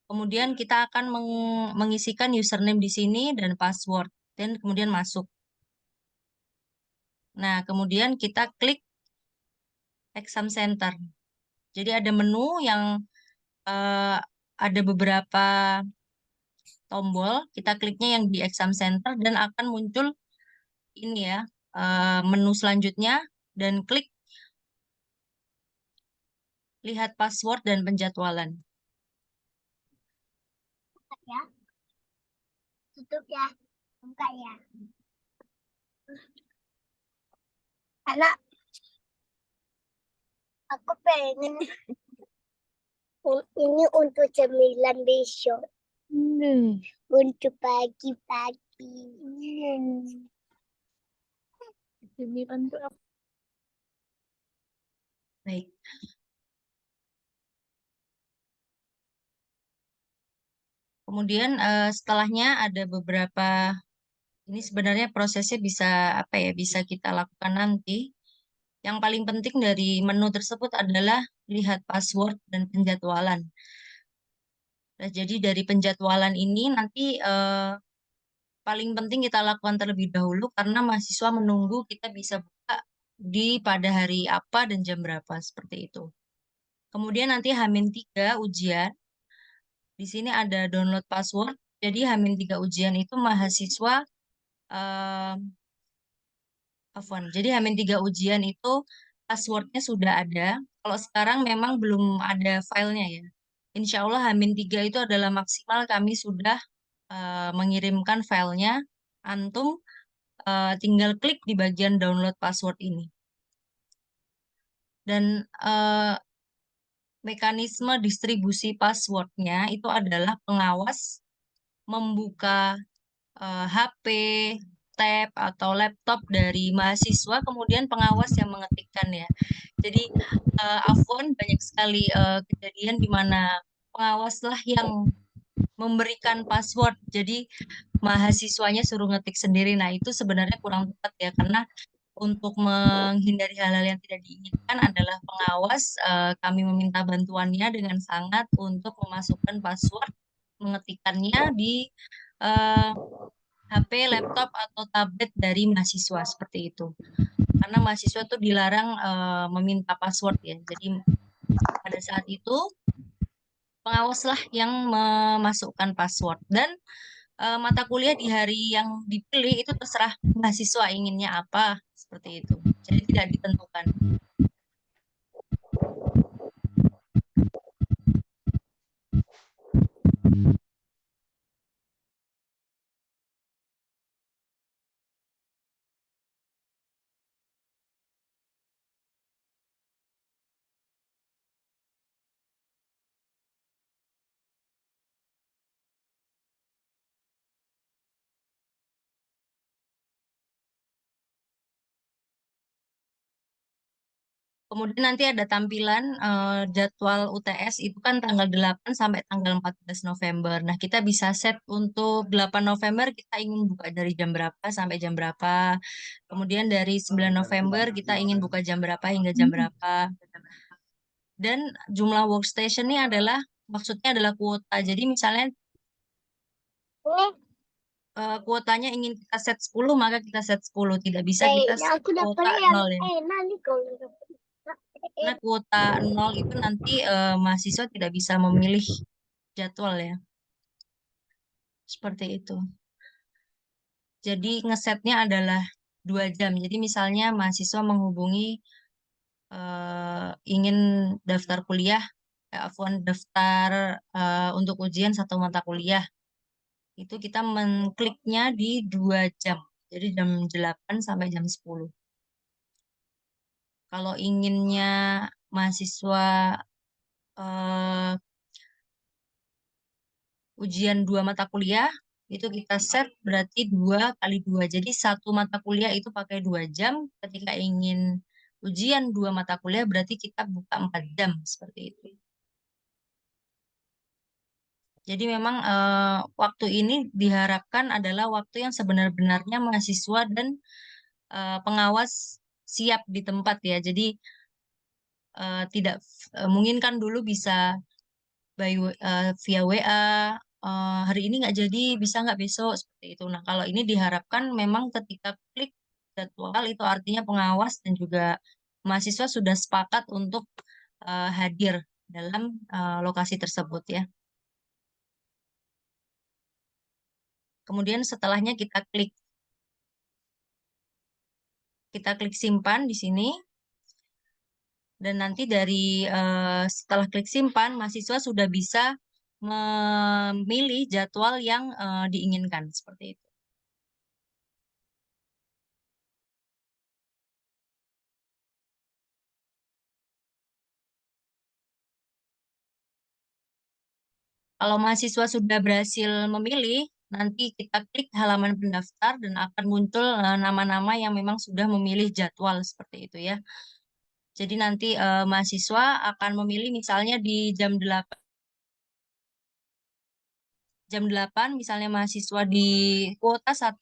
Kemudian kita akan mengisikan username di sini dan password dan kemudian masuk. Nah, kemudian kita klik exam center. Jadi ada menu yang ada beberapa tombol, kita kliknya yang di exam center dan akan muncul ini ya, menu selanjutnya dan klik lihat password dan penjadwalan. Ya. Tutup ya. Buka ya. Karena aku pengen ini untuk cemilan besok. Untuk pagi-pagi. Cemilan tuh apa? Baik. Kemudian setelahnya ada beberapa, ini sebenarnya prosesnya bisa kita lakukan nanti. Yang paling penting dari menu tersebut adalah lihat password dan penjadwalan. Nah, jadi dari penjadwalan ini nanti paling penting kita lakukan terlebih dahulu karena mahasiswa menunggu kita bisa buka pada hari apa dan jam berapa seperti itu. Kemudian nanti H-3 ujian. Di sini ada download password. Jadi H-3 ujian itu mahasiswa Jadi H-3 ujian itu passwordnya sudah ada. Kalau sekarang memang belum ada filenya ya. Insya Allah H-3 itu adalah maksimal kami sudah mengirimkan filenya Antum tinggal klik di bagian download password ini. Dan mekanisme distribusi passwordnya itu adalah pengawas membuka HP, tab, atau laptop dari mahasiswa, kemudian pengawas yang mengetikkan ya. Jadi Afwan banyak sekali kejadian di mana pengawaslah yang memberikan password. Jadi mahasiswanya suruh ngetik sendiri. Nah, itu sebenarnya kurang tepat ya, karena untuk menghindari hal-hal yang tidak diinginkan adalah pengawas. Kami meminta bantuannya dengan sangat untuk memasukkan password, mengetikkannya di HP, laptop, atau tablet dari mahasiswa seperti itu. Karena mahasiswa tuh dilarang meminta password ya. Jadi pada saat itu pengawaslah yang memasukkan password, dan mata kuliah di hari yang dipilih itu terserah mahasiswa inginnya apa seperti itu. Jadi tidak ditentukan. Kemudian nanti ada tampilan jadwal UTS itu kan tanggal 8 sampai tanggal 14 November. Nah, kita bisa set untuk 8 November kita ingin buka dari jam berapa sampai jam berapa. Kemudian dari 9 November kita ingin buka jam berapa hingga jam berapa. Dan jumlah workstation ini adalah maksudnya adalah kuota. Jadi misalnya kuotanya ingin kita set 10, maka kita set 10. Tidak bisa kita set aku dapat kuota yang 0 ya. enak nih kalau dapat. Karena kuota 0 itu nanti mahasiswa tidak bisa memilih jadwal ya. Seperti itu. Jadi ngesetnya adalah 2 jam. Jadi misalnya mahasiswa menghubungi ingin daftar kuliah, daftar untuk ujian 1 mata kuliah. Itu kita mengkliknya di 2 jam. Jadi jam 8 sampai jam 10. Kalau inginnya mahasiswa ujian 2 mata kuliah, itu kita set berarti 2 kali 2. Jadi 1 mata kuliah itu pakai 2 jam. Ketika ingin ujian 2 mata kuliah berarti kita buka 4 jam. Seperti itu. Jadi memang waktu ini diharapkan adalah waktu yang sebenar-benarnya mahasiswa dan pengawas siap di tempat ya. Jadi tidak mungkin kan dulu bisa via WA, hari ini nggak jadi, bisa nggak besok, seperti itu. Nah, kalau ini diharapkan memang ketika klik jadwal itu artinya pengawas dan juga mahasiswa sudah sepakat untuk hadir dalam lokasi tersebut ya. Kemudian setelahnya kita klik simpan di sini. Dan nanti dari setelah klik simpan, mahasiswa sudah bisa memilih jadwal yang diinginkan seperti itu. Kalau mahasiswa sudah berhasil memilih, nanti kita klik halaman pendaftar dan akan muncul nama-nama yang memang sudah memilih jadwal seperti itu ya. Jadi nanti mahasiswa akan memilih misalnya di jam 8 misalnya mahasiswa di kuota 1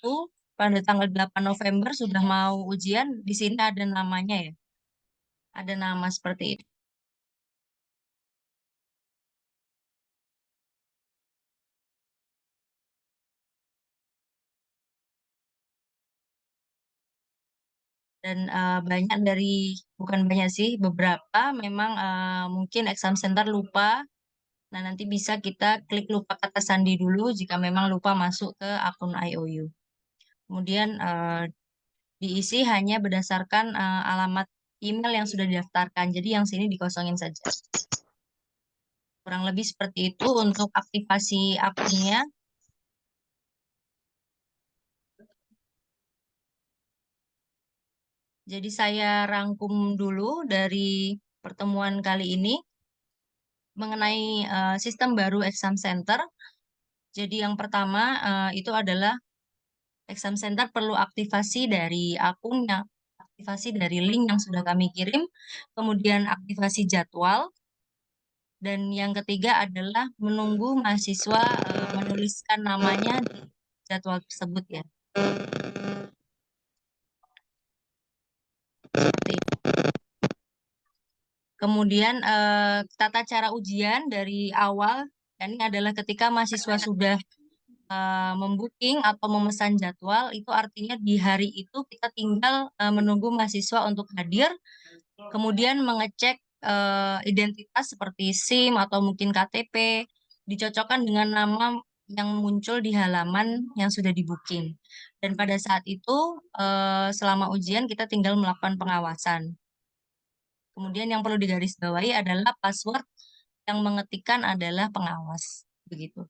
pada tanggal 8 November sudah mau ujian, di sini ada namanya ya. Ada nama seperti itu. Dan bukan banyak sih, beberapa memang mungkin exam center lupa. Nah, nanti bisa kita klik lupa kata sandi dulu jika memang lupa masuk ke akun IOU. Kemudian diisi hanya berdasarkan alamat email yang sudah didaftarkan. Jadi yang sini dikosongin saja. Kurang lebih seperti itu untuk aktivasi akunnya. Jadi saya rangkum dulu dari pertemuan kali ini mengenai sistem baru exam center. Jadi yang pertama itu adalah exam center perlu aktivasi dari akunnya, aktivasi dari link yang sudah kami kirim, kemudian aktivasi jadwal, dan yang ketiga adalah menunggu mahasiswa menuliskan namanya di jadwal tersebut ya. Seperti itu. Kemudian tata cara ujian dari awal, ini adalah ketika mahasiswa sudah membooking atau memesan jadwal, itu artinya di hari itu kita tinggal menunggu mahasiswa untuk hadir, kemudian mengecek identitas seperti SIM atau mungkin KTP, dicocokkan dengan nama yang muncul di halaman yang sudah di-booking. Dan pada saat itu, selama ujian kita tinggal melakukan pengawasan. Kemudian yang perlu digarisbawahi adalah password yang mengetikkan adalah pengawas. Begitu.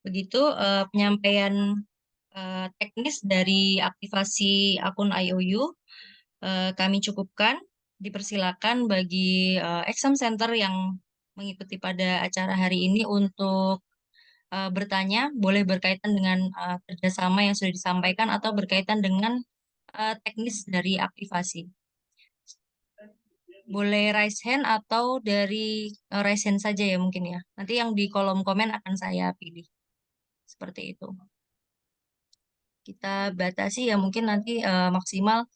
Begitu penyampaian teknis dari aktivasi akun IOU kami cukupkan. Dipersilakan bagi exam center yang mengikuti pada acara hari ini untuk bertanya, boleh berkaitan dengan kerjasama yang sudah disampaikan atau berkaitan dengan teknis dari aktivasi. Boleh raise hand atau dari raise hand saja ya mungkin ya. Nanti yang di kolom komen akan saya pilih. Seperti itu. Kita batasi ya mungkin nanti maksimal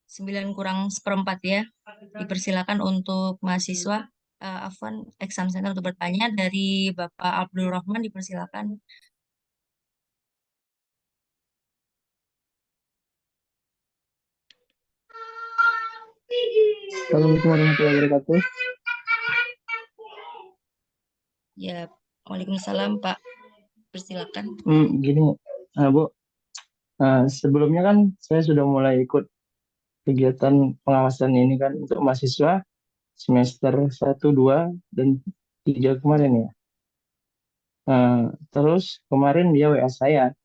9:4 ya. Dipersilakan untuk mahasiswa, Afwan, exam center untuk bertanya. Dari Bapak Abdul Rahman dipersilakan. Assalamualaikum warahmatullahi wabarakatuh. Ya, Waalaikumsalam Pak. Persilakan. Gini, Bu, sebelumnya kan saya sudah mulai ikut kegiatan pengawasan ini kan untuk mahasiswa semester 1, 2, dan 3 kemarin ya. Terus kemarin dia WA saya.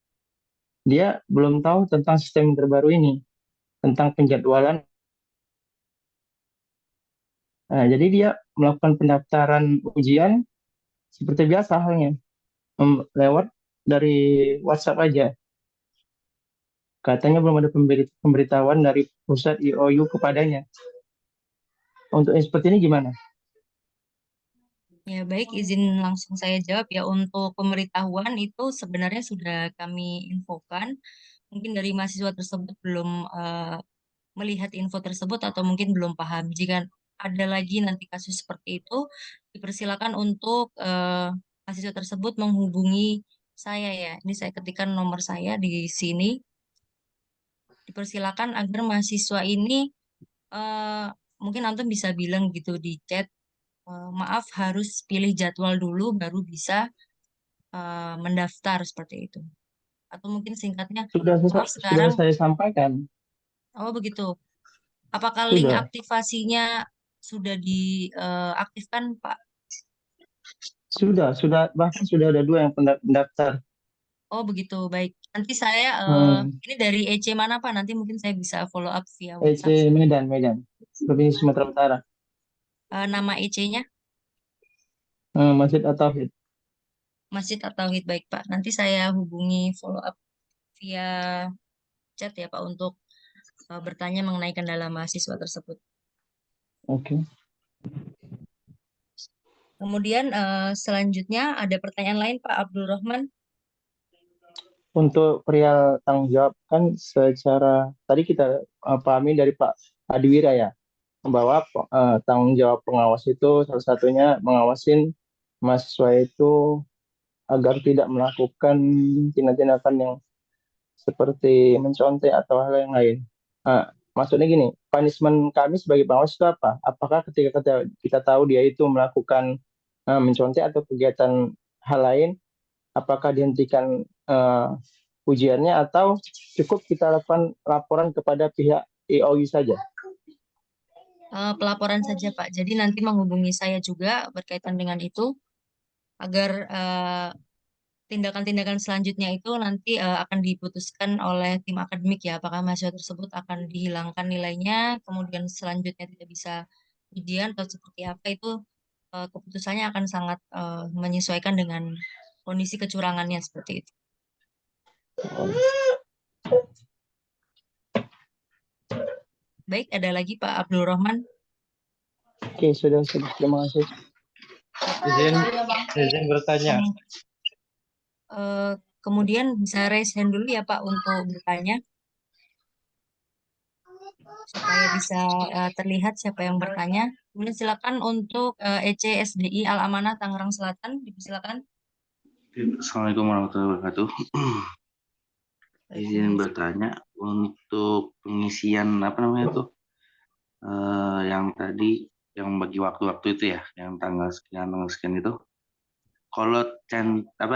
Dia belum tahu tentang sistem terbaru ini, tentang penjadwalan. Jadi dia melakukan pendaftaran ujian seperti biasa halnya, lewat dari WhatsApp aja. Katanya belum ada pemberitahuan dari pusat IOU kepadanya. Untuk yang seperti ini gimana? Ya, baik, izin langsung saya jawab ya. Untuk pemberitahuan itu sebenarnya sudah kami infokan. Mungkin dari mahasiswa tersebut belum melihat info tersebut atau mungkin belum paham. Jika ada lagi nanti kasus seperti itu, dipersilakan untuk mahasiswa tersebut menghubungi saya ya. Ini saya ketikkan nomor saya di sini. Dipersilakan agar mahasiswa ini mungkin Anton bisa bilang gitu di chat, maaf harus pilih jadwal dulu baru bisa mendaftar seperti itu. Atau mungkin singkatnya, Sudah maaf sekarang, saya sampaikan. oh begitu. Apakah link Sudah. aktivasinya sudah diaktifkan, Pak? Sudah, bahkan sudah ada 2 yang pendaftar. Oh begitu, baik. Nanti saya, ini dari EC mana Pak? Nanti mungkin saya bisa follow up via EC WhatsApp. Medan, Provinsi Sumatera Utara. Nama EC-nya? Masjid At-Tauhid. Masjid At-Tauhid, baik Pak. Nanti saya hubungi follow up via chat ya Pak untuk bertanya mengenai kendala mahasiswa tersebut. Oke. Kemudian selanjutnya ada pertanyaan lain Pak Abdul Rahman. Untuk perihal tanggung jawab kan secara tadi kita pahami dari Pak Adiwira ya, bahwa tanggung jawab pengawas itu salah satunya mengawasin mahasiswa itu agar tidak melakukan tindakan yang seperti mencontek atau hal yang lain. Eh, Maksudnya gini, punishment kami sebagai pengawas itu apa? Apakah ketika kita tahu dia itu melakukan mencontek atau kegiatan hal lain, apakah dihentikan ujiannya atau cukup kita lakukan laporan kepada pihak EOU saja? Pelaporan saja Pak. Jadi nanti menghubungi saya juga berkaitan dengan itu agar tindakan-tindakan selanjutnya itu nanti akan diputuskan oleh tim akademik ya, apakah mahasiswa tersebut akan dihilangkan nilainya, kemudian selanjutnya tidak bisa ujian atau seperti apa itu keputusannya akan sangat menyesuaikan dengan kondisi kecurangannya seperti itu. Baik, ada lagi Pak Abdul Rahman. Oke, sudah. Terima kasih. Izin bertanya. Kemudian bisa raise hand dulu ya Pak untuk bertanya supaya bisa terlihat siapa yang bertanya. Kemudian silakan untuk ECSDI Al Amanah Tangerang Selatan, dipersilakan. Assalamualaikum warahmatullahi wabarakatuh. Izin bertanya untuk pengisian apa namanya tuh yang tadi yang bagi waktu-waktu itu ya, yang tanggal sekian itu. Kalau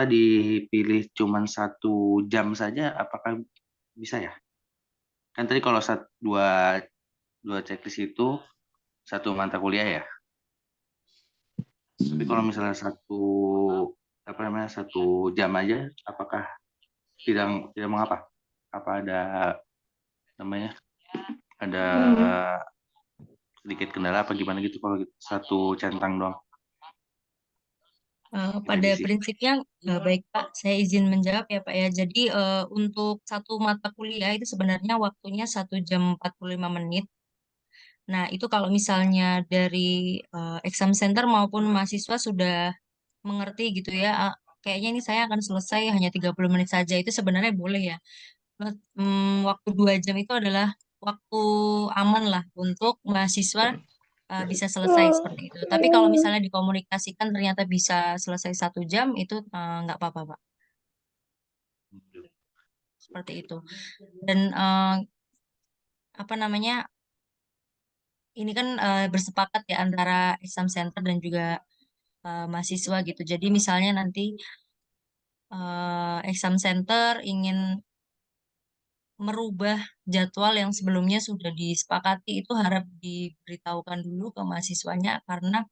dipilih cuma 1 jam saja, apakah bisa ya? Kan tadi kalau dua checklist itu 1 mata kuliah ya. Tapi kalau misalnya 1 jam aja, apakah tidak mengapa? Apa ada namanya? Ada sedikit kendala apa gimana gitu kalau gitu, 1 centang doang? Pada prinsipnya baik Pak, saya izin menjawab ya Pak ya. Jadi untuk satu mata kuliah itu sebenarnya waktunya 1 jam 45 menit. Nah itu kalau misalnya dari exam center maupun mahasiswa sudah mengerti gitu ya, kayaknya ini saya akan selesai hanya 30 menit saja, itu sebenarnya boleh ya. Waktu 2 jam itu adalah waktu aman lah untuk mahasiswa bisa selesai seperti itu. Tapi kalau misalnya dikomunikasikan ternyata bisa selesai 1 jam itu nggak apa-apa Pak. Seperti itu. Dan apa namanya, ini kan bersepakat ya antara exam center dan juga mahasiswa gitu. Jadi misalnya nanti exam center ingin merubah jadwal yang sebelumnya sudah disepakati, itu harap diberitahukan dulu ke mahasiswanya karena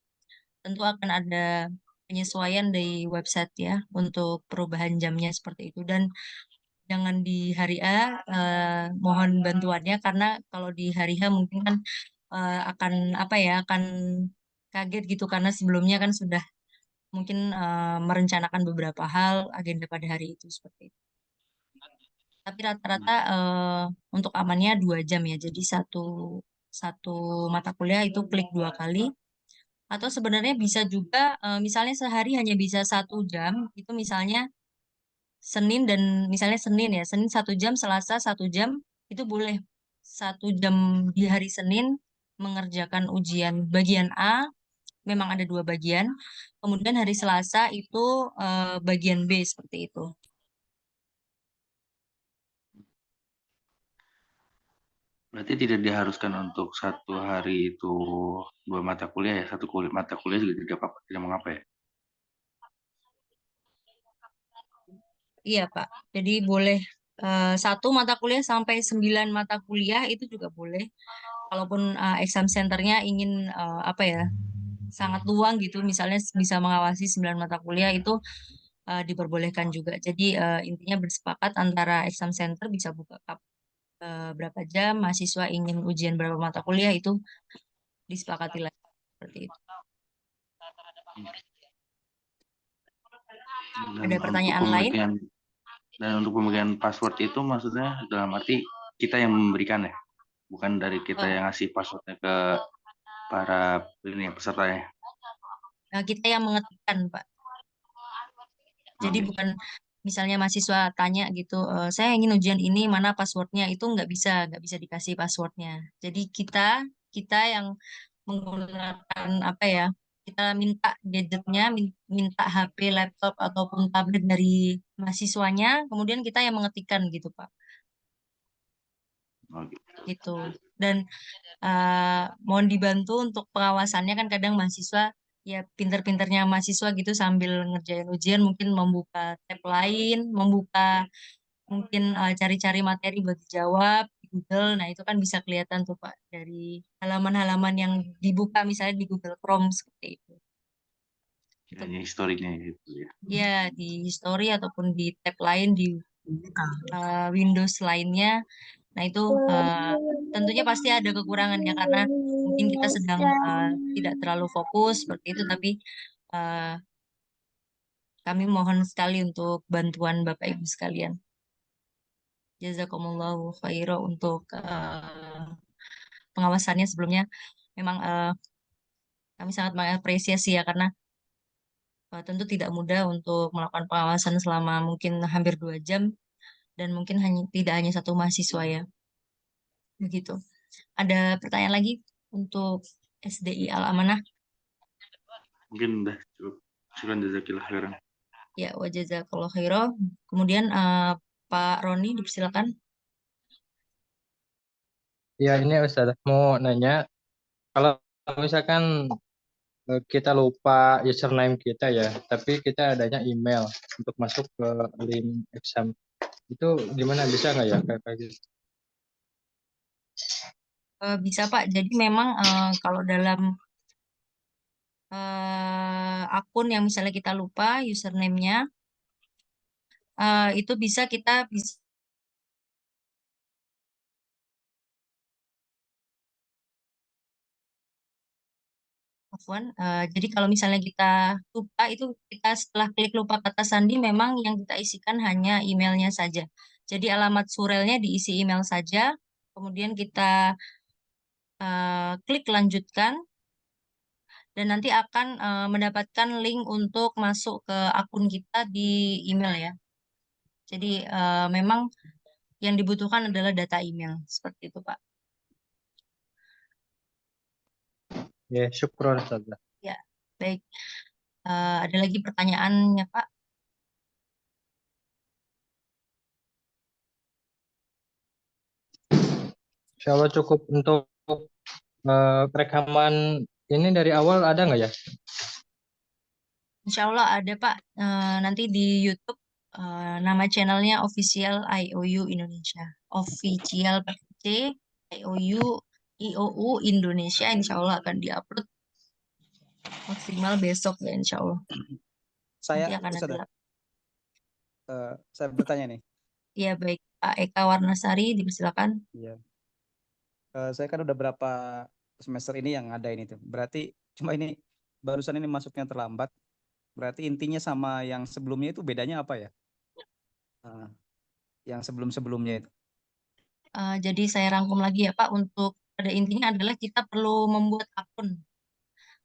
tentu akan ada penyesuaian dari website ya untuk perubahan jamnya seperti itu. Dan jangan di hari A, mohon bantuannya karena kalau di hari H mungkin kan akan apa ya, akan kaget gitu karena sebelumnya kan sudah mungkin merencanakan beberapa hal agenda pada hari itu seperti itu. Tapi rata-rata untuk amannya 2 jam ya. Jadi satu satu mata kuliah itu klik 2 kali. Atau sebenarnya bisa juga misalnya sehari hanya bisa 1 jam. Itu misalnya Senin dan misalnya Senin ya. Senin 1 jam, Selasa 1 jam. Itu boleh 1 jam di hari Senin mengerjakan ujian bagian A. Memang ada 2 bagian. Kemudian hari Selasa itu bagian B seperti itu. Berarti tidak diharuskan untuk 1 hari itu 2 mata kuliah ya, mata kuliah juga tidak mengapa ya? Iya, Pak. Jadi boleh 1 mata kuliah sampai 9 mata kuliah itu juga boleh. Kalaupun exam centernya ingin apa ya, sangat luang gitu, misalnya bisa mengawasi 9 mata kuliah itu diperbolehkan juga. Jadi intinya bersepakat antara exam center bisa buka berapa jam, mahasiswa ingin ujian berapa mata kuliah itu disepakati lagi seperti itu. Ada pertanyaan lain? Dan untuk pembagian password itu maksudnya dalam arti kita yang memberikan ya, bukan dari kita yang ngasih passwordnya ke para pesertanya. Nah, kita yang mengetikkan, Pak. Jadi bukan misalnya mahasiswa tanya gitu, saya ingin ujian ini mana passwordnya, itu nggak bisa dikasih passwordnya. Jadi kita yang menggunakan apa ya? Kita minta gadgetnya, minta HP, laptop ataupun tablet dari mahasiswanya, kemudian kita yang mengetikkan gitu, Pak. Oh, gitu. gitu. Dan mohon dibantu untuk pengawasannya, kan kadang mahasiswa ya pinter-pinternya mahasiswa gitu sambil ngerjain ujian mungkin membuka tab lain, membuka mungkin cari-cari materi buat dijawab di Google. Nah, itu kan bisa kelihatan tuh Pak dari halaman-halaman yang dibuka misalnya di Google Chrome seperti itu. Gitu. Hanya historinya gitu ya. Ya, di history ataupun di tab lain di Windows lainnya. Nah, itu tentunya pasti ada kekurangannya karena mungkin kita sedang tidak terlalu fokus seperti itu, tapi kami mohon sekali untuk bantuan Bapak Ibu sekalian. Jazakumullahu khairan untuk pengawasannya sebelumnya. Memang kami sangat mengapresiasi ya karena tentu tidak mudah untuk melakukan pengawasan selama mungkin hampir 2 jam dan mungkin tidak hanya satu mahasiswa ya. Begitu. Ada pertanyaan lagi untuk SDI Al-Amanah? Mungkin udah cukup. Syukran jazakillah khairan. Ya, wa jazakallahu khairan. Kemudian Pak Roni dipersilakan. Ya, ini Ustaz mau nanya, kalau misalkan kita lupa username kita ya, tapi kita adanya email untuk masuk ke link exam, itu gimana, bisa nggak ya kayak gitu? Bisa Pak. Jadi memang kalau dalam akun yang misalnya kita lupa username-nya, itu bisa kita bisa jadi kalau misalnya kita lupa itu kita setelah klik lupa kata sandi memang yang kita isikan hanya emailnya saja. Jadi alamat surelnya diisi email saja, kemudian kita klik lanjutkan dan nanti akan mendapatkan link untuk masuk ke akun kita di email ya. Jadi memang yang dibutuhkan adalah data email seperti itu Pak. Ya, syukron Ustaz. Ya, baik. Ada lagi pertanyaannya Pak? Insya Allah cukup untuk rekaman ini dari awal, ada nggak ya? Insya Allah ada Pak. Nanti di YouTube nama channelnya Official IOU Indonesia. Official C IOU Indonesia. Insya Allah akan diupload maksimal besok ya Insya Allah. Saya, Nanti akan Ustaz, ada. Saya bertanya nih. Iya baik Pak Eka Warnasari, dipersilakan. Iya. Saya kan udah berapa semester ini yang ada ini tuh. Berarti cuma ini barusan ini masuknya terlambat. Berarti intinya sama yang sebelumnya itu bedanya apa ya? Yang sebelum-sebelumnya itu. Jadi saya rangkum lagi ya Pak. Untuk pada intinya adalah kita perlu membuat akun.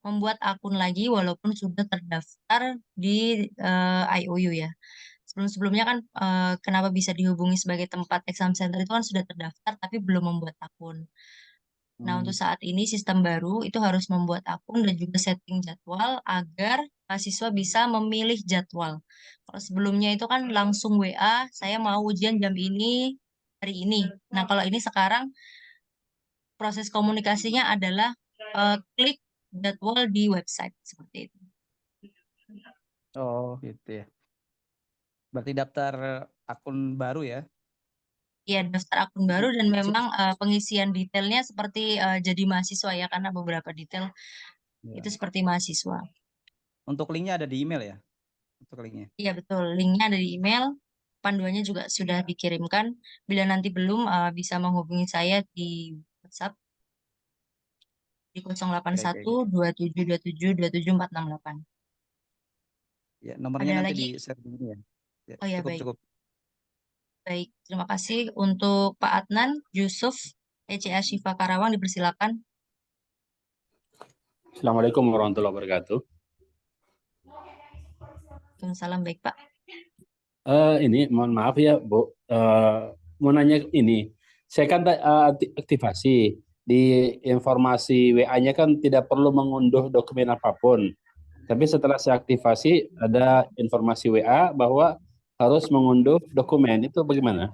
Membuat akun lagi walaupun sudah terdaftar di IOU ya. Sebelum-sebelumnya kan kenapa bisa dihubungi sebagai tempat exam center itu kan sudah terdaftar tapi belum membuat akun. Nah, untuk saat ini sistem baru itu harus membuat akun dan juga setting jadwal agar mahasiswa bisa memilih jadwal. Kalau sebelumnya itu kan langsung WA, saya mau ujian jam ini, hari ini. Nah, kalau ini sekarang proses komunikasinya adalah klik jadwal di website seperti itu. Oh, gitu ya. Berarti daftar akun baru ya? Iya, daftar akun baru dan memang pengisian detailnya seperti jadi mahasiswa ya, karena beberapa detail itu seperti mahasiswa. Untuk linknya ada di email ya? Untuk linknya? Iya betul, linknya ada di email, panduannya juga sudah dikirimkan. Bila nanti belum bisa menghubungi saya di WhatsApp di 081 2727 27468. Ya, nomornya Ada nanti lagi? di share di ini ya. Ya, Oh ya, cukup, baik. cukup. Baik, terima kasih untuk Pak Adnan Yusuf ECA Syifa Karawang, dipersilakan. Assalamualaikum warahmatullahi wabarakatuh. Waalaikumsalam, baik Pak. Ini mohon maaf ya Bu, mau nanya ini, saya kan aktivasi di informasi WA-nya kan tidak perlu mengunduh dokumen apapun, tapi setelah saya aktivasi ada informasi WA bahwa harus mengunduh dokumen, itu bagaimana?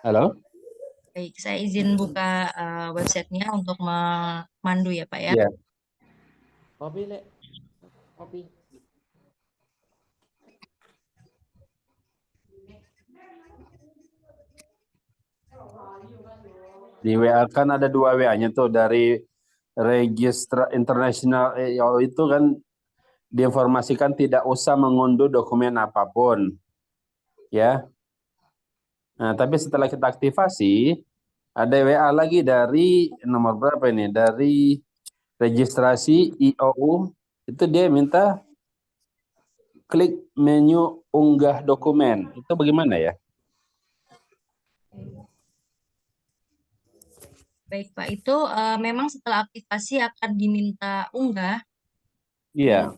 Halo? Baik, saya izin buka websitenya untuk memandu ya Pak ya. Iya. Kopi, Le. Kopi. Di WA kan ada 2 WA-nya tuh dari Registra Internasional itu kan diinformasikan tidak usah mengunduh dokumen apapun. Ya. Nah, tapi setelah kita aktivasi, ada WA lagi dari nomor berapa ini? Dari registrasi IOU, itu dia minta klik menu unggah dokumen. Itu bagaimana ya? Baik Pak, itu memang setelah aktivasi akan diminta unggah. Iya,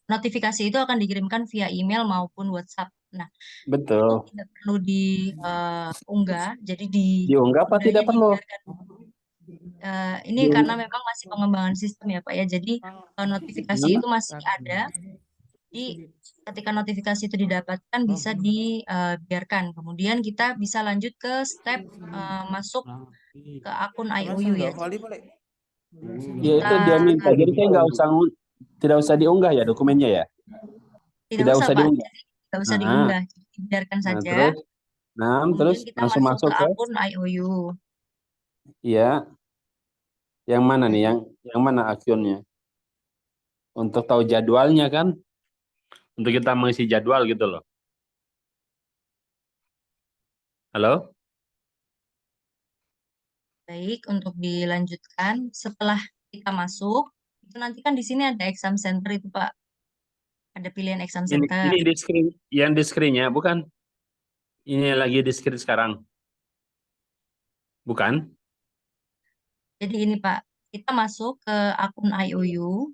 Notifikasi itu akan dikirimkan via email maupun WhatsApp. Nah, itu betul. tidak perlu diunggah, jadi Diunggah apa undahnya tidak perlu? dibiarkan. Ini karena memang masih pengembangan sistem ya Pak ya, jadi notifikasi itu masih ada. Jadi ketika notifikasi itu didapatkan bisa dibiarkan. Kemudian kita bisa lanjut ke step masuk ke akun IOU ya. Ya itu dia minta. Jadi saya tidak usah diunggah ya dokumennya ya? Tidak usah Pak, diunggah. jadi tidak usah Nah, diunggah, jadi dibiarkan nah saja. terus, Kemudian terus kita langsung masuk masuk ke ke, akun IOU. ya, yang mana nih? Yang mana akunnya? Untuk tahu jadwalnya kan? Untuk kita mengisi jadwal gitu loh. Halo? Baik, untuk dilanjutkan setelah kita masuk, itu nanti kan di sini ada exam center itu Pak. Ada pilihan exam center. Ini di screen, yang di screen-nya bukan? Ini yang lagi di screen sekarang. Bukan? Jadi ini Pak, kita masuk ke akun IOU.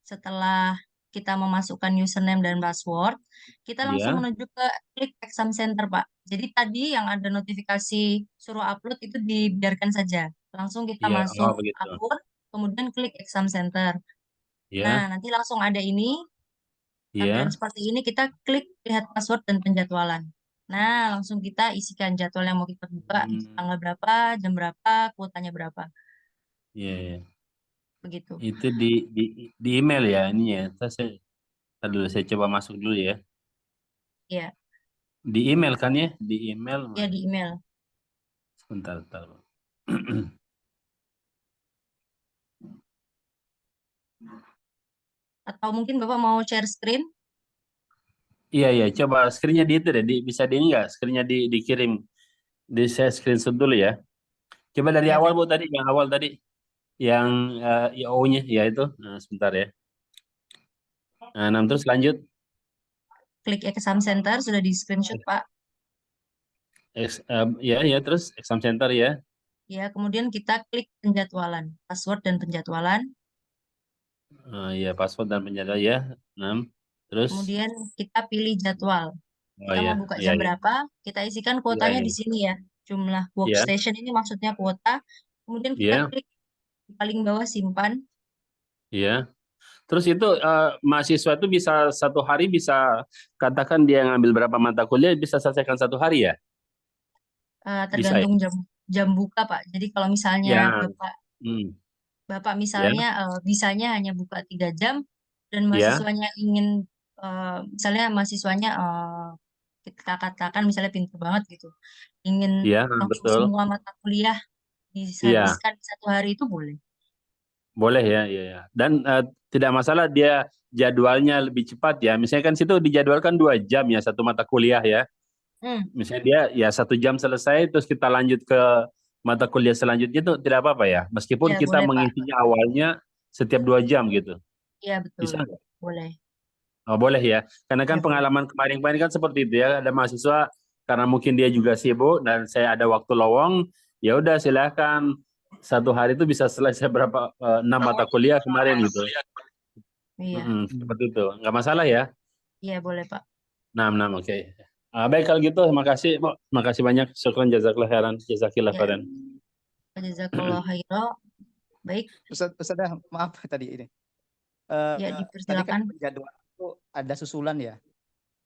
Setelah kita memasukkan username dan password, kita langsung Iya. menuju ke klik exam center Pak. Jadi tadi yang ada notifikasi suruh upload itu dibiarkan saja. Langsung kita Iya, masuk begitu. akun, kemudian klik exam center. Iya. Nah, nanti langsung ada ini. Tampilan Iya. seperti ini, kita klik lihat password dan penjadwalan. Nah, langsung kita isikan jadwal yang mau kita buka, tanggal berapa, jam berapa, kuotanya berapa. Iya, iya. Begitu. Itu di email ya ini ya. Saya coba masuk dulu ya. Iya. Di email kan ya? Di email. Iya, di email. Sebentar. Atau mungkin Bapak mau share screen? Iya, coba screen-nya di itu deh, bisa di ini nggak? Screen-nya dikirim, saya screenshot dulu ya. Coba dari Ya, awal Bu tadi, yang awal tadi, yang IO-nya, ya itu. Nah, sebentar ya. Nah, terus lanjut. klik exam center, sudah di screenshot Pak. Ya, terus exam center ya. Ya, kemudian kita klik penjadwalan, password dan penjadwalan. Ya, password dan penjadwalan ya. Terus. Kemudian kita pilih jadwal. Kita mau buka jam berapa, kita isikan kuotanya di sini ya. Jumlah workstation ini maksudnya kuota. Kemudian kita klik di paling bawah simpan. Iya. Terus itu mahasiswa itu bisa satu hari bisa katakan dia ngambil berapa mata kuliah bisa selesaikan satu hari ya? Bisa ya? Tergantung jam buka Pak. Jadi kalau misalnya Bapak misalnya bisanya hanya buka 3 jam dan mahasiswanya ingin misalnya mahasiswanya kita katakan misalnya pintar banget gitu, ingin langsung semua mata kuliah dihabiskan satu hari itu boleh. Boleh ya. Dan tidak masalah dia jadwalnya lebih cepat ya. Misalnya kan situ dijadwalkan 2 jam ya satu mata kuliah ya. Misalnya dia ya 1 jam selesai terus kita lanjut ke mata kuliah selanjutnya itu tidak apa-apa ya. Meskipun Ya, kita boleh, Pak. mengisinya awalnya setiap 2 jam gitu. Iya betul. Bisa nggak? Boleh. Oh, boleh ya. Karena kan Ya, pengalaman kemarin kan seperti itu ya. Ada mahasiswa karena mungkin dia juga sibuk dan saya ada waktu lowong, ya udah silakan. Satu hari itu bisa selesai berapa 6 mata kuliah kemarin gitu. Iya. Seperti itu. Nggak masalah ya? Iya, boleh, Pak. 6, oke. Baik kalau gitu, makasih Bu. Makasih banyak. Syukran jazakallah khairan. Jazakillah khairan. Jazakallah khairan. Baik. Ustaz, maaf tadi ini. Ya, Tadi dipersilakan. kan jadwal itu ada susulan ya.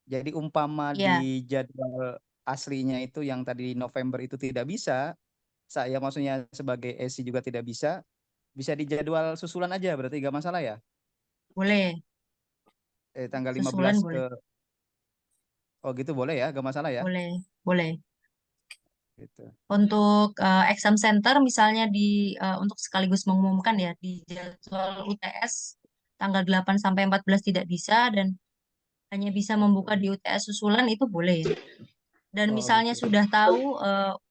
Jadi umpama Iya, di jadwal aslinya itu yang tadi November itu tidak bisa, saya maksudnya sebagai SC juga tidak bisa di jadwal susulan aja berarti nggak masalah ya? boleh. Tanggal 15 Susulan ke, boleh. oh gitu boleh ya, nggak masalah ya? Boleh. Boleh. Gitu. Untuk exam center misalnya untuk sekaligus mengumumkan ya di jadwal UTS tanggal 8 sampai 14 tidak bisa dan hanya bisa membuka di UTS susulan itu boleh ya. Dan Oh misalnya gitu. sudah tahu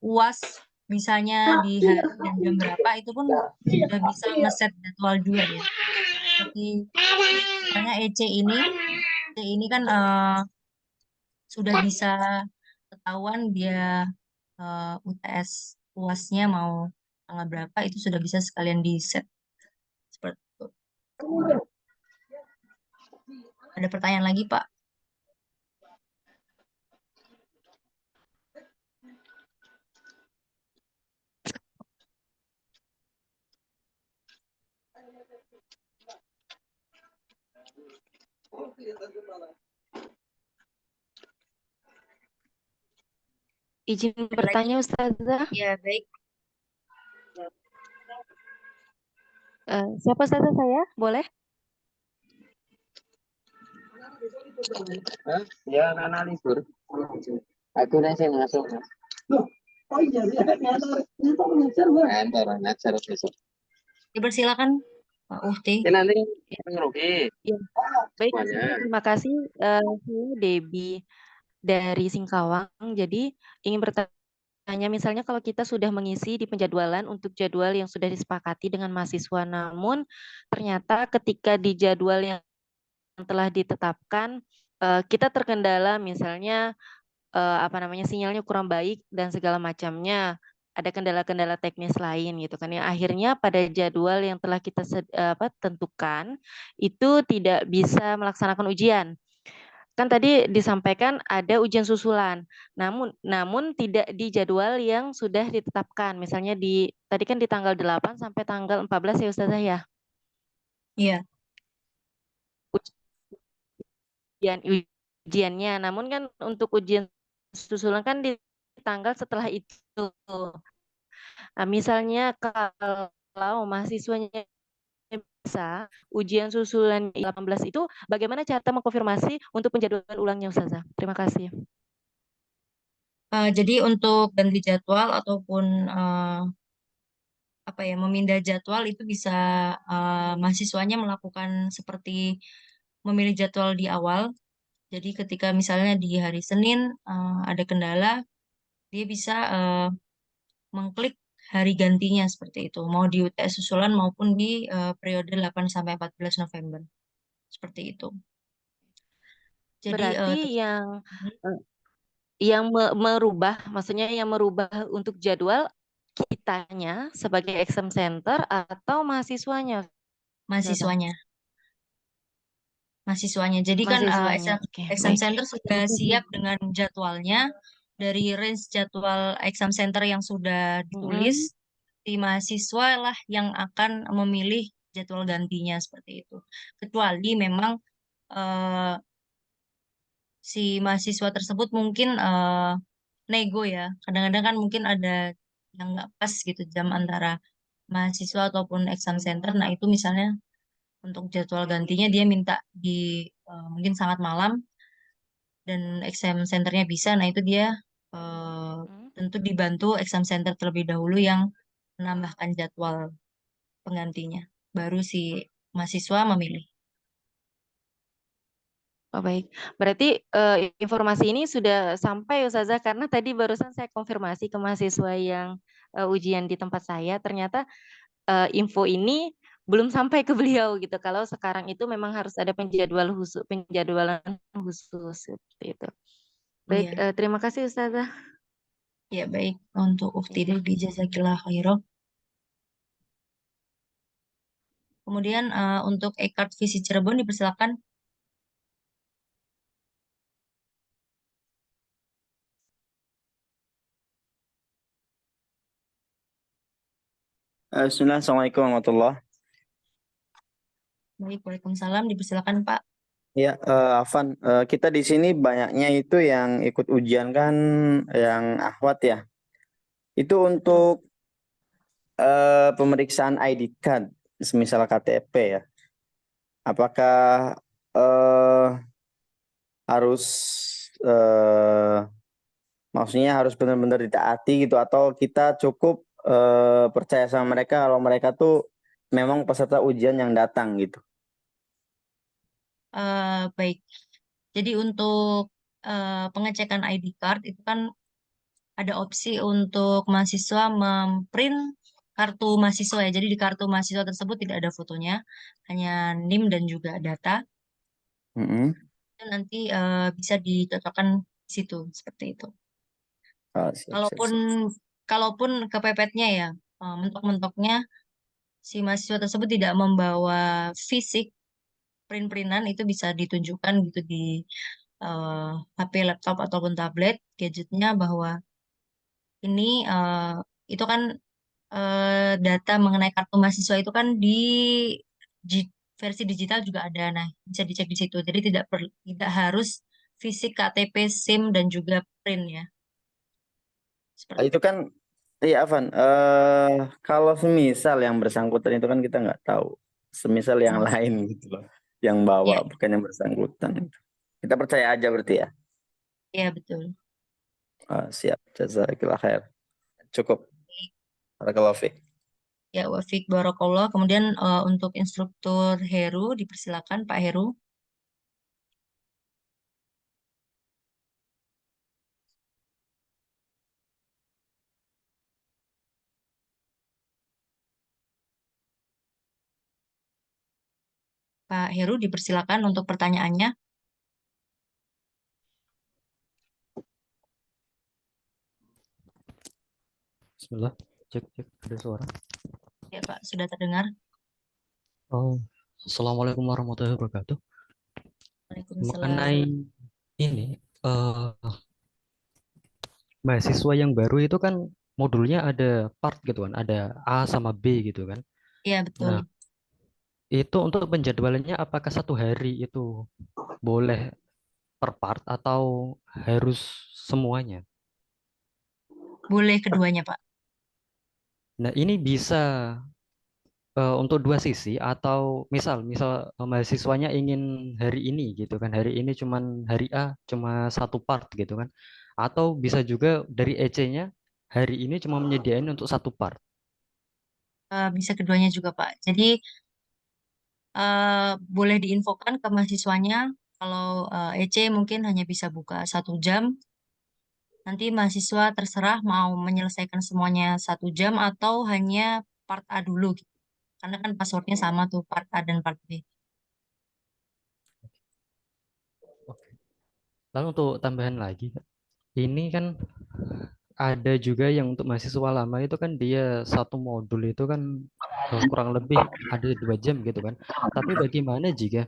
UAS misalnya di hari dan jam berapa itu pun sudah bisa ngeset jadwal juga ya. Seperti misalnya EC ini kan sudah bisa ketahuan dia UTS UASnya mau tanggal berapa itu sudah bisa sekalian di set seperti itu. Ada pertanyaan lagi, Pak? Izin Ada lagi? bertanya Ustazah. Ya, baik. Siapa Ustazah saya? Boleh? Ya, anak libur. Aku nanti masuk. Oh iya, ngajar besok. Dipersilakan Pak Uhti. Nanti Ya. ngerugi Ya. Baik, semuanya. terima kasih. Saya Debbie dari Singkawang. Jadi ingin bertanya, misalnya kalau kita sudah mengisi di penjadwalan untuk jadwal yang sudah disepakati dengan mahasiswa, namun ternyata ketika di jadwal yang telah ditetapkan kita terkendala, misalnya sinyalnya kurang baik dan segala macamnya, ada kendala-kendala teknis lain gitu kan ya, akhirnya pada jadwal yang telah kita tentukan itu tidak bisa melaksanakan ujian. Kan tadi disampaikan ada ujian susulan, namun tidak di jadwal yang sudah ditetapkan, misalnya tadi kan di tanggal 8 sampai tanggal 14 ya Ustazah ya. Iya. Ujiannya, namun kan untuk ujian susulan kan di tanggal setelah itu. Nah, misalnya kalau mahasiswanya bisa ujian susulan 18 itu, bagaimana cara mengkonfirmasi untuk penjadwalan ulangnya Ustazah? Terima kasih. Jadi untuk ganti jadwal ataupun memindah jadwal itu bisa mahasiswanya melakukan seperti memilih jadwal di awal. Jadi ketika misalnya di hari Senin ada kendala, dia bisa mengklik hari gantinya seperti itu. Mau di UTS susulan maupun di periode 8 sampai 14 November. Seperti itu. Jadi Berarti yang merubah, maksudnya yang merubah untuk jadwal kitanya sebagai exam center atau mahasiswanya? mahasiswanya. Jadi kan Mahasiswanya. Oke, exam baik. center sudah siap dengan jadwalnya dari range jadwal exam center yang sudah ditulis, di mahasiswa lah yang akan memilih jadwal gantinya seperti itu. Kecuali memang si mahasiswa tersebut mungkin nego ya. Kadang-kadang kan mungkin ada yang nggak pas gitu jam antara mahasiswa ataupun exam center. Nah itu misalnya untuk jadwal gantinya dia minta di mungkin sangat malam dan exam centernya bisa. Nah itu dia tentu dibantu exam center terlebih dahulu yang menambahkan jadwal penggantinya. Baru si mahasiswa memilih. Oh, baik. Berarti informasi ini sudah sampai Ustazah, karena tadi barusan saya konfirmasi ke mahasiswa yang ujian di tempat saya, ternyata info ini belum sampai ke beliau gitu. Kalau sekarang itu memang harus ada penjadwalan khusus seperti itu. Baik, Iya. terima kasih Ustazah. Ya baik, untuk Ufti Debbie jazakillah khairan. Kemudian untuk e-card Visi Cirebon dipersilakan. Bismillah, Assalamualaikum warahmatullahi. Baik, Waalaikumsalam. Dipersilakan Pak. Ya, Afan, kita di sini banyaknya itu yang ikut ujian kan yang akhwat ya. Itu untuk pemeriksaan ID card, semisal KTP ya. Apakah harus maksudnya harus benar-benar ditaati gitu atau kita cukup percaya sama mereka kalau mereka tuh memang peserta ujian yang datang gitu. Baik. Jadi untuk pengecekan ID card itu kan ada opsi untuk mahasiswa memprint kartu mahasiswa ya. Jadi di kartu mahasiswa tersebut tidak ada fotonya, hanya NIM dan juga data. Itu nanti bisa dicocokkan di situ seperti itu. Kalaupun kalaupun kepepetnya ya, mentok-mentoknya si mahasiswa tersebut tidak membawa fisik print-printan, itu bisa ditunjukkan gitu di HP, laptop ataupun tablet gadgetnya bahwa ini itu kan data mengenai kartu mahasiswa itu kan di versi digital juga ada. Nah, bisa dicek di situ. Jadi tidak harus fisik KTP, SIM dan juga print ya. Seperti Itu kan, iya Avan, kalau semisal yang bersangkutan itu kan kita nggak tahu. Semisal yang lain gitu loh, yang bawa Iya. bukan yang bersangkutan. Kita percaya aja berarti ya. Iya, betul. Siap, jazakallah khair. Cukup. Barakallahu fiik. Ya, wafik barakallah. Kemudian untuk instruktur Heru, dipersilakan Pak Heru. Pak Heru, dipersilakan untuk pertanyaannya. Bismillah, cek ada suara. Ya Pak, sudah terdengar. Assalamualaikum warahmatullahi wabarakatuh. Waalaikumsalam. Mengenai ini mahasiswa yang baru itu kan modulnya ada part gitu kan, ada A sama B gitu kan. Iya, betul. Nah, itu untuk penjadwalannya apakah 1 hari itu boleh per part atau harus semuanya? Boleh keduanya, Pak. Nah, ini bisa untuk 2 sisi atau misal mahasiswanya ingin hari ini gitu kan, hari ini cuman hari A cuma 1 part gitu kan, atau bisa juga dari EC-nya hari ini cuma menyediain untuk 1 part. Bisa keduanya juga, Pak. Jadi boleh diinfokan ke mahasiswanya kalau EC mungkin hanya bisa buka 1 jam. Nanti mahasiswa terserah mau menyelesaikan semuanya 1 jam atau hanya part A dulu gitu. Karena kan passwordnya sama tuh, part A dan part B. Lalu untuk tambahan lagi, ini kan ada juga yang untuk mahasiswa lama itu kan dia 1 modul itu kan kurang lebih ada 2 jam gitu kan. Tapi bagaimana jika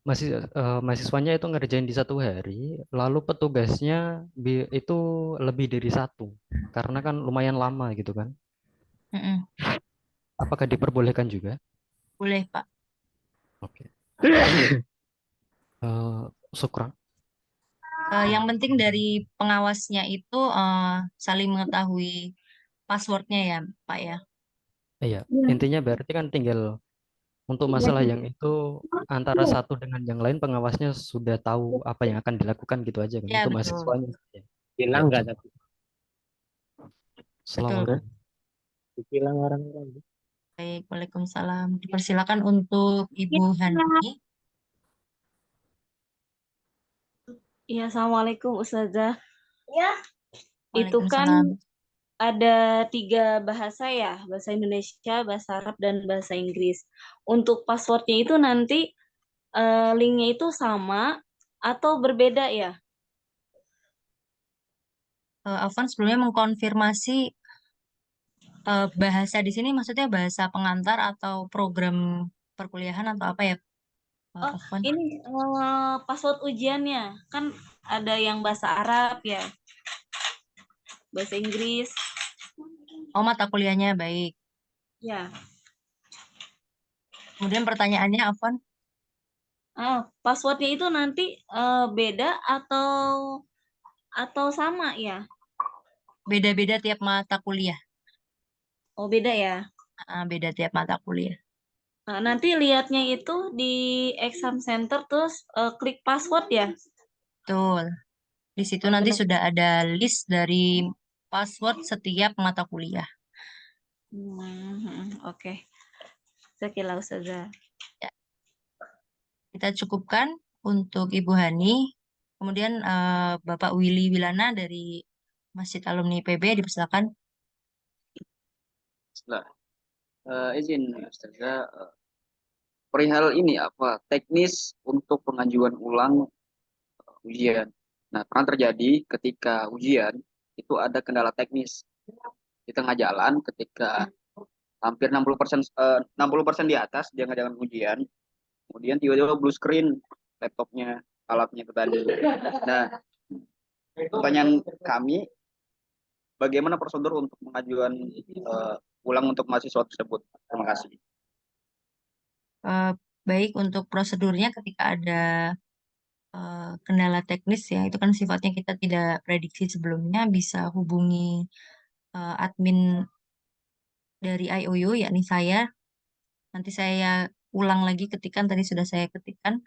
mahasiswanya itu ngerjain di 1 hari, lalu petugasnya itu lebih dari 1, karena kan lumayan lama gitu kan. Apakah diperbolehkan juga? Boleh, Pak. Oke. Syukran. Yang penting dari pengawasnya itu saling mengetahui passwordnya ya, Pak ya. Iya, intinya berarti kan tinggal untuk masalah yang itu antara satu dengan yang lain pengawasnya sudah tahu apa yang akan dilakukan gitu aja kan Ya, untuk betul. mahasiswanya. Hilang nggak tapi? Assalamualaikum. Hilang orang-orang. Baik, Waalaikumsalam. Dipersilakan untuk Ibu Hani. Iya, Assalamualaikum Ustazah. Ya. Itu kan Waalaikumsalam. ada 3 bahasa ya, bahasa Indonesia, bahasa Arab, dan bahasa Inggris. Untuk passwordnya itu nanti linknya itu sama atau berbeda ya? Afwan sebelumnya mengkonfirmasi bahasa di sini maksudnya bahasa pengantar atau program perkuliahan atau apa ya, Afwan? Ini password ujiannya kan ada yang bahasa Arab ya, bahasa Inggris. Oh, mata kuliahnya, baik. Ya. Kemudian pertanyaannya, Afwan? Passwordnya itu nanti beda atau sama ya? Beda-beda tiap mata kuliah. Oh, beda ya. Beda tiap mata kuliah. Nah, nanti lihatnya itu di exam center terus klik password ya. Betul. Di situ nanti sudah ada list dari password setiap mata kuliah. Oke. Sekilas saja. Ya. Kita cukupkan untuk Ibu Hani. Kemudian Bapak Willy Wilana dari Masjid Alumni PB dipersilakan. Izin Ustazah, perihal ini teknis untuk pengajuan ulang ujian. Nah, pernah terjadi ketika ujian itu ada kendala teknis di tengah jalan ketika hampir 60% di atas dia ngajakan ujian, kemudian tiba-tiba blue screen laptopnya, alatnya itu tadi. Nah, pertanyaan kami, bagaimana prosedur untuk pengajuan ulang untuk mahasiswa tersebut? Terima kasih. Baik, untuk prosedurnya ketika ada kendala teknis ya, itu kan sifatnya kita tidak prediksi sebelumnya, bisa hubungi admin dari IOU, yakni saya. Nanti saya ulang lagi ketikan, tadi sudah saya ketikkan,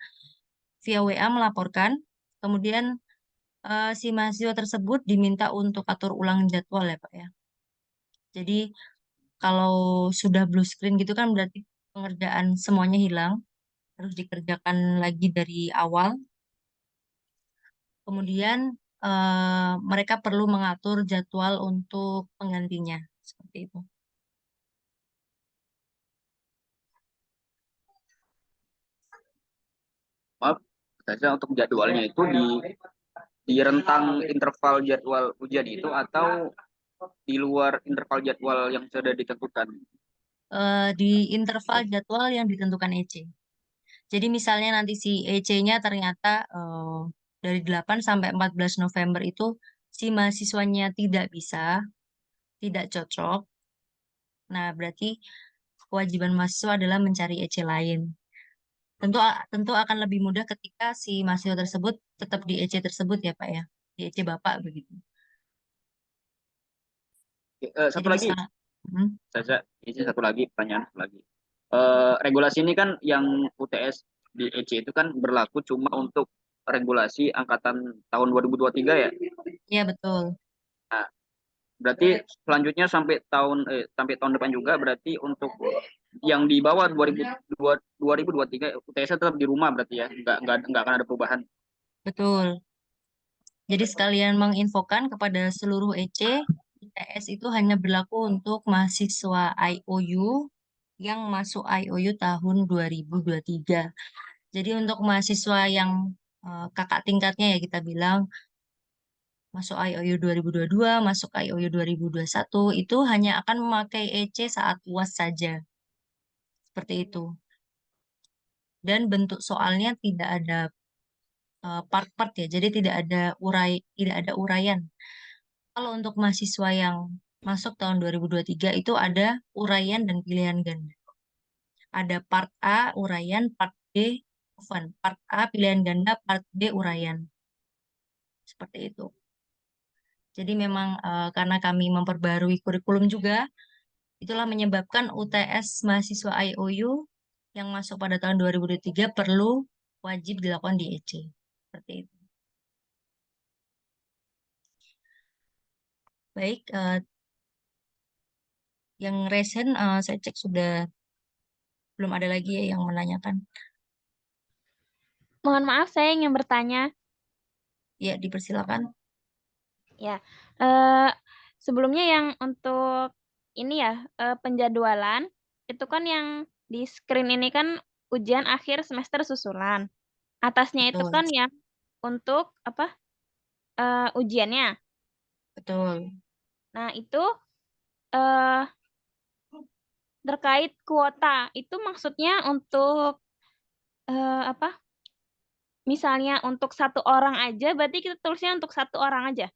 via WA melaporkan, kemudian si mahasiswa tersebut diminta untuk atur ulang jadwal ya Pak ya. Jadi kalau sudah blue screen gitu kan berarti pengerjaan semuanya hilang, harus dikerjakan lagi dari awal. Kemudian mereka perlu mengatur jadwal untuk penggantinya, seperti itu. Maaf, saya untuk jadwalnya itu di rentang interval jadwal ujian itu atau di luar interval jadwal yang sudah ditentukan? Di interval jadwal yang ditentukan EC. Jadi misalnya nanti si EC-nya ternyata dari 8 sampai 14 November itu si mahasiswanya tidak bisa, tidak cocok. Nah, berarti kewajiban mahasiswa adalah mencari EC lain. Tentu akan lebih mudah ketika si mahasiswa tersebut tetap di EC tersebut ya Pak ya, di EC Bapak begitu. Satu lagi, satu lagi pertanyaan lagi. Regulasi ini kan yang UTS di EC itu kan berlaku cuma untuk regulasi angkatan tahun 2023 ya? Iya betul. Nah, berarti selanjutnya sampai tahun depan juga berarti untuk yang di bawah 2023 UTS tetap di rumah berarti ya, nggak akan ada perubahan. Betul. Jadi sekalian menginfokan kepada seluruh EC, UTS itu hanya berlaku untuk mahasiswa IOU yang masuk IOU tahun 2023. Jadi untuk mahasiswa yang kakak tingkatnya ya kita bilang masuk IOU 2022, masuk IOU 2021 itu hanya akan memakai EC saat UAS saja. Seperti itu. Dan bentuk soalnya tidak ada part-part ya. Jadi tidak ada uraian. Kalau untuk mahasiswa yang masuk tahun 2023 itu ada uraian dan pilihan ganda. Ada part A uraian, part B oven. Part A pilihan ganda, part B uraian. Seperti itu. Jadi memang karena kami memperbarui kurikulum juga, itulah menyebabkan UTS mahasiswa IOU yang masuk pada tahun 2023 perlu wajib dilakukan di EC. Seperti itu. Baik, yang recent saya cek sudah belum ada lagi ya yang menanyakan. Mohon maaf, saya ingin bertanya. Ya, dipersilakan. Ya, sebelumnya yang untuk ini ya penjadwalan itu kan yang di screen ini kan ujian akhir semester susulan. Atasnya itu Betul. kan yang untuk apa ujiannya. Betul. Nah itu terkait kuota itu maksudnya untuk apa? Misalnya untuk satu orang aja, berarti kita tulisnya untuk satu orang aja.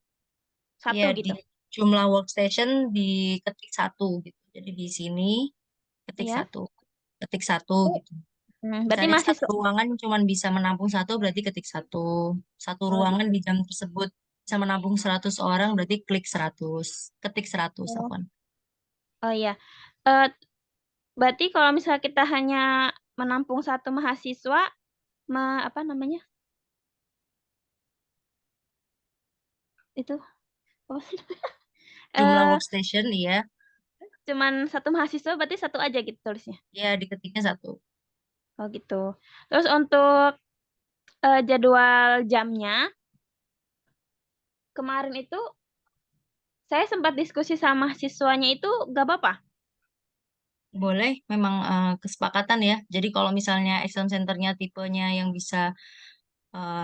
Satu Ya, gitu. di jumlah workstation diketik 1 gitu. Jadi di sini ketik Iya. 1, ketik 1 gitu. Berarti Misalnya mahasiswa. satu ruangan cuma bisa menampung satu, berarti ketik satu. Satu Oh, ruangan gitu. di jam tersebut bisa menampung 100 orang, berarti klik 100. Ketik 100, Oh, apaan. oh iya. Eh, berarti kalau misalnya kita hanya menampung satu mahasiswa, apa namanya? Itu apa sih namanya? Jumlah Eh, workstation, iya. cuman satu mahasiswa berarti satu aja gitu tulisnya. Ya, diketiknya satu. Oh gitu. Terus untuk jadwal jamnya, kemarin itu saya sempat diskusi sama siswanya itu gak apa-apa. Boleh, memang kesepakatan ya. Jadi kalau misalnya exam centernya tipenya yang bisa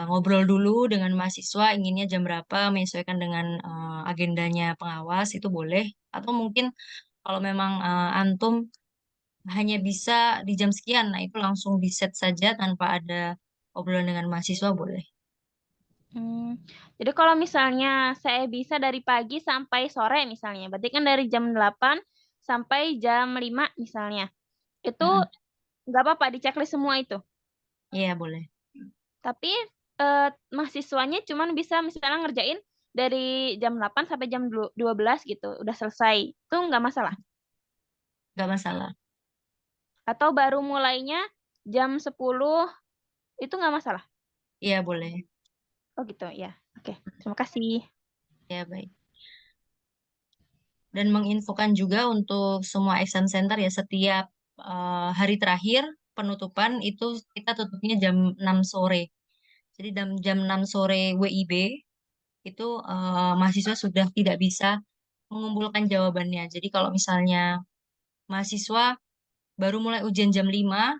ngobrol dulu dengan mahasiswa, inginnya jam berapa, menyesuaikan dengan agendanya pengawas, itu boleh. Atau mungkin kalau memang antum hanya bisa di jam sekian, nah itu langsung di set saja tanpa ada obrolan dengan mahasiswa, boleh. Jadi kalau misalnya saya bisa dari pagi sampai sore misalnya, berarti kan dari jam 8 sampai jam 5 misalnya. Itu nggak apa-apa di checklist semua itu. Iya, boleh. Tapi mahasiswanya cuman bisa misalnya ngerjain dari jam 8 sampai jam 12 gitu, udah selesai. Itu nggak masalah. Nggak masalah. Atau baru mulainya jam 10 itu nggak masalah. Iya, boleh. Oh gitu ya. Oke, terima kasih. Ya, baik. Dan menginfokan juga untuk semua exam center ya, setiap hari terakhir penutupan itu kita tutupnya jam 6 sore. Jadi jam 6 sore WIB itu mahasiswa sudah tidak bisa mengumpulkan jawabannya. Jadi kalau misalnya mahasiswa baru mulai ujian jam 5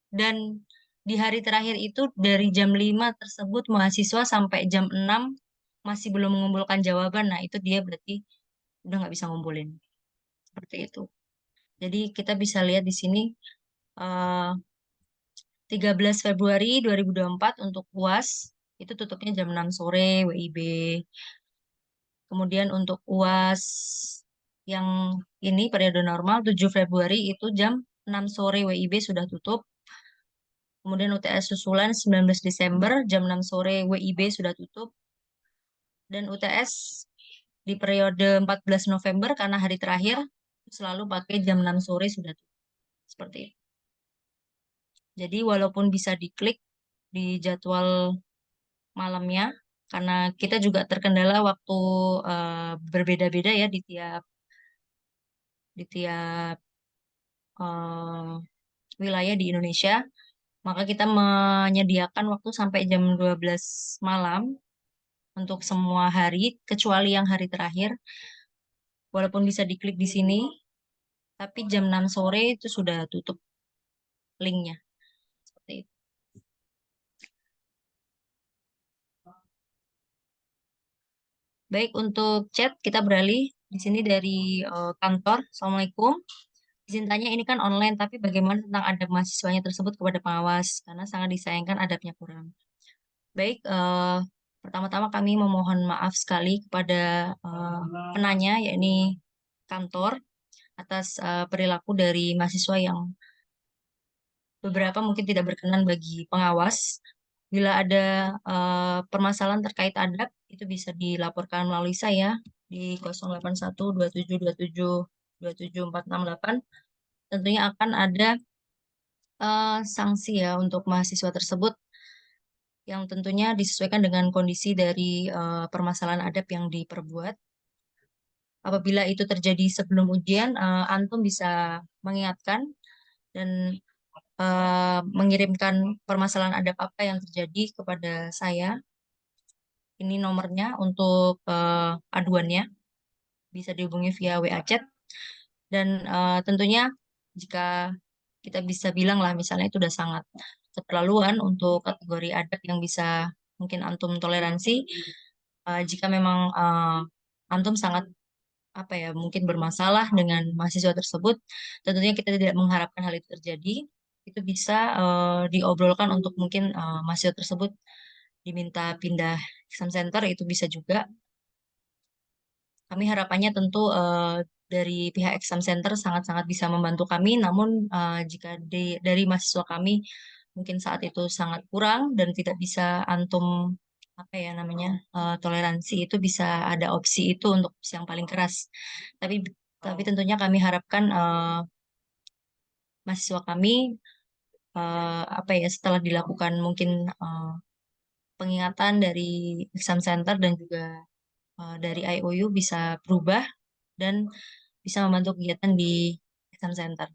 dan di hari terakhir itu dari jam 5 tersebut mahasiswa sampai jam 6 masih belum mengumpulkan jawaban, nah itu dia berarti udah nggak bisa ngumpulin. Seperti itu. Jadi kita bisa lihat di sini 13 Februari 2024 untuk UAS itu tutupnya jam 6 sore WIB. Kemudian untuk UAS yang ini periode normal 7 Februari itu jam 6 sore WIB sudah tutup. Kemudian UTS susulan 19 Desember jam 6 sore WIB sudah tutup. Dan UTS di periode 14 November karena hari terakhir selalu pakai jam 6 sore sudah tutup. Seperti itu. Jadi walaupun bisa diklik di jadwal malamnya, karena kita juga terkendala waktu berbeda-beda ya di tiap wilayah di Indonesia, maka kita menyediakan waktu sampai jam 12 malam untuk semua hari, kecuali yang hari terakhir. Walaupun bisa diklik di sini, tapi jam 6 sore itu sudah tutup linknya. Seperti itu. Baik, untuk chat kita beralih di sini dari kantor. Assalamualaikum. Izin tanya, ini kan online, tapi bagaimana tentang adab mahasiswanya tersebut kepada pengawas? Karena sangat disayangkan adabnya kurang. Baik, pertama-tama kami memohon maaf sekali kepada penanya, yakni kantor, atas perilaku dari mahasiswa yang beberapa mungkin tidak berkenan bagi pengawas. Bila ada permasalahan terkait adab, itu bisa dilaporkan melalui saya di 0812727272468. Tentunya akan ada sanksi ya untuk mahasiswa tersebut yang tentunya disesuaikan dengan kondisi dari permasalahan adab yang diperbuat. Apabila itu terjadi sebelum ujian, antum bisa mengingatkan dan mengirimkan permasalahan adab apa yang terjadi kepada saya. Ini nomornya untuk aduannya, bisa dihubungi via WA chat. Dan tentunya jika kita bisa bilang lah, misalnya itu udah sangat keterlaluan untuk kategori adab yang bisa mungkin antum toleransi. Jika memang antum sangat apa ya mungkin bermasalah dengan mahasiswa tersebut, tentunya kita tidak mengharapkan hal itu terjadi. Itu bisa diobrolkan untuk mungkin mahasiswa tersebut diminta pindah exam center, itu bisa juga. Kami harapannya tentu dari pihak exam center sangat-sangat bisa membantu kami, namun jika dari mahasiswa kami mungkin saat itu sangat kurang dan tidak bisa antum apa ya namanya toleransi, itu bisa ada opsi itu untuk opsi yang paling keras. Tapi tentunya kami harapkan mahasiswa kami apa ya setelah dilakukan mungkin pengingatan dari exam center dan juga dari IOU bisa berubah dan bisa membantu kegiatan di exam center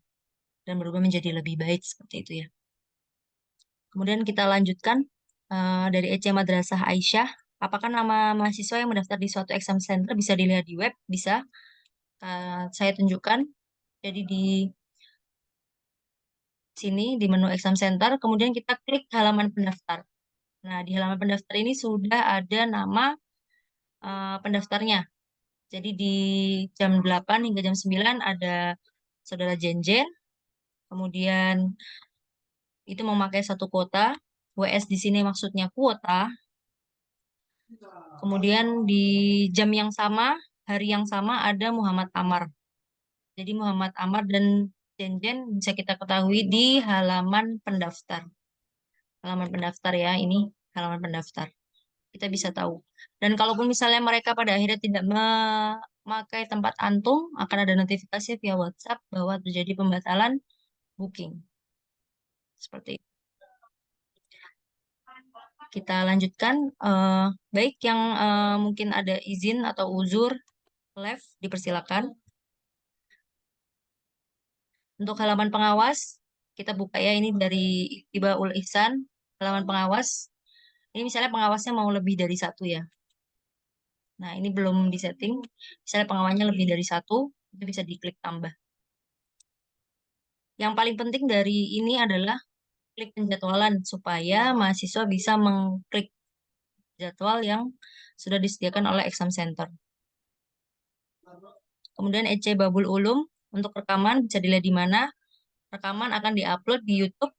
dan berubah menjadi lebih baik seperti itu ya. Kemudian kita lanjutkan dari EC Madrasah Aisyah. Apakah nama mahasiswa yang mendaftar di suatu exam center bisa dilihat di web? Bisa. Saya tunjukkan. Jadi di sini di menu exam center, kemudian kita klik halaman pendaftar. Nah, di halaman pendaftar ini sudah ada nama pendaftarnya. Jadi di jam 8 hingga jam 9 ada Saudara Jenjen, kemudian itu memakai satu kuota, WS di sini maksudnya kuota. Kemudian di jam yang sama, hari yang sama ada Muhammad Amar. Jadi Muhammad Amar dan Jenjen bisa kita ketahui di halaman pendaftar. Halaman pendaftar ya, ini halaman pendaftar. Kita bisa tahu. Dan kalaupun misalnya mereka pada akhirnya tidak memakai tempat antum, akan ada notifikasi via WhatsApp bahwa terjadi pembatalan booking. Seperti itu. Kita lanjutkan. Baik yang mungkin ada izin atau uzur live, dipersilakan. Untuk halaman pengawas, kita buka ya, ini dari Ibaul Ihsan, halaman pengawas. Ini misalnya pengawasnya mau lebih dari satu ya. Nah, ini belum disetting. Misalnya pengawasnya lebih dari satu, itu bisa diklik tambah. Yang paling penting dari ini adalah klik penjadwalan, supaya mahasiswa bisa mengklik jadwal yang sudah disediakan oleh exam center. Kemudian EC Babul Ulum, untuk rekaman bisa dilihat di mana. Rekaman akan diupload di YouTube.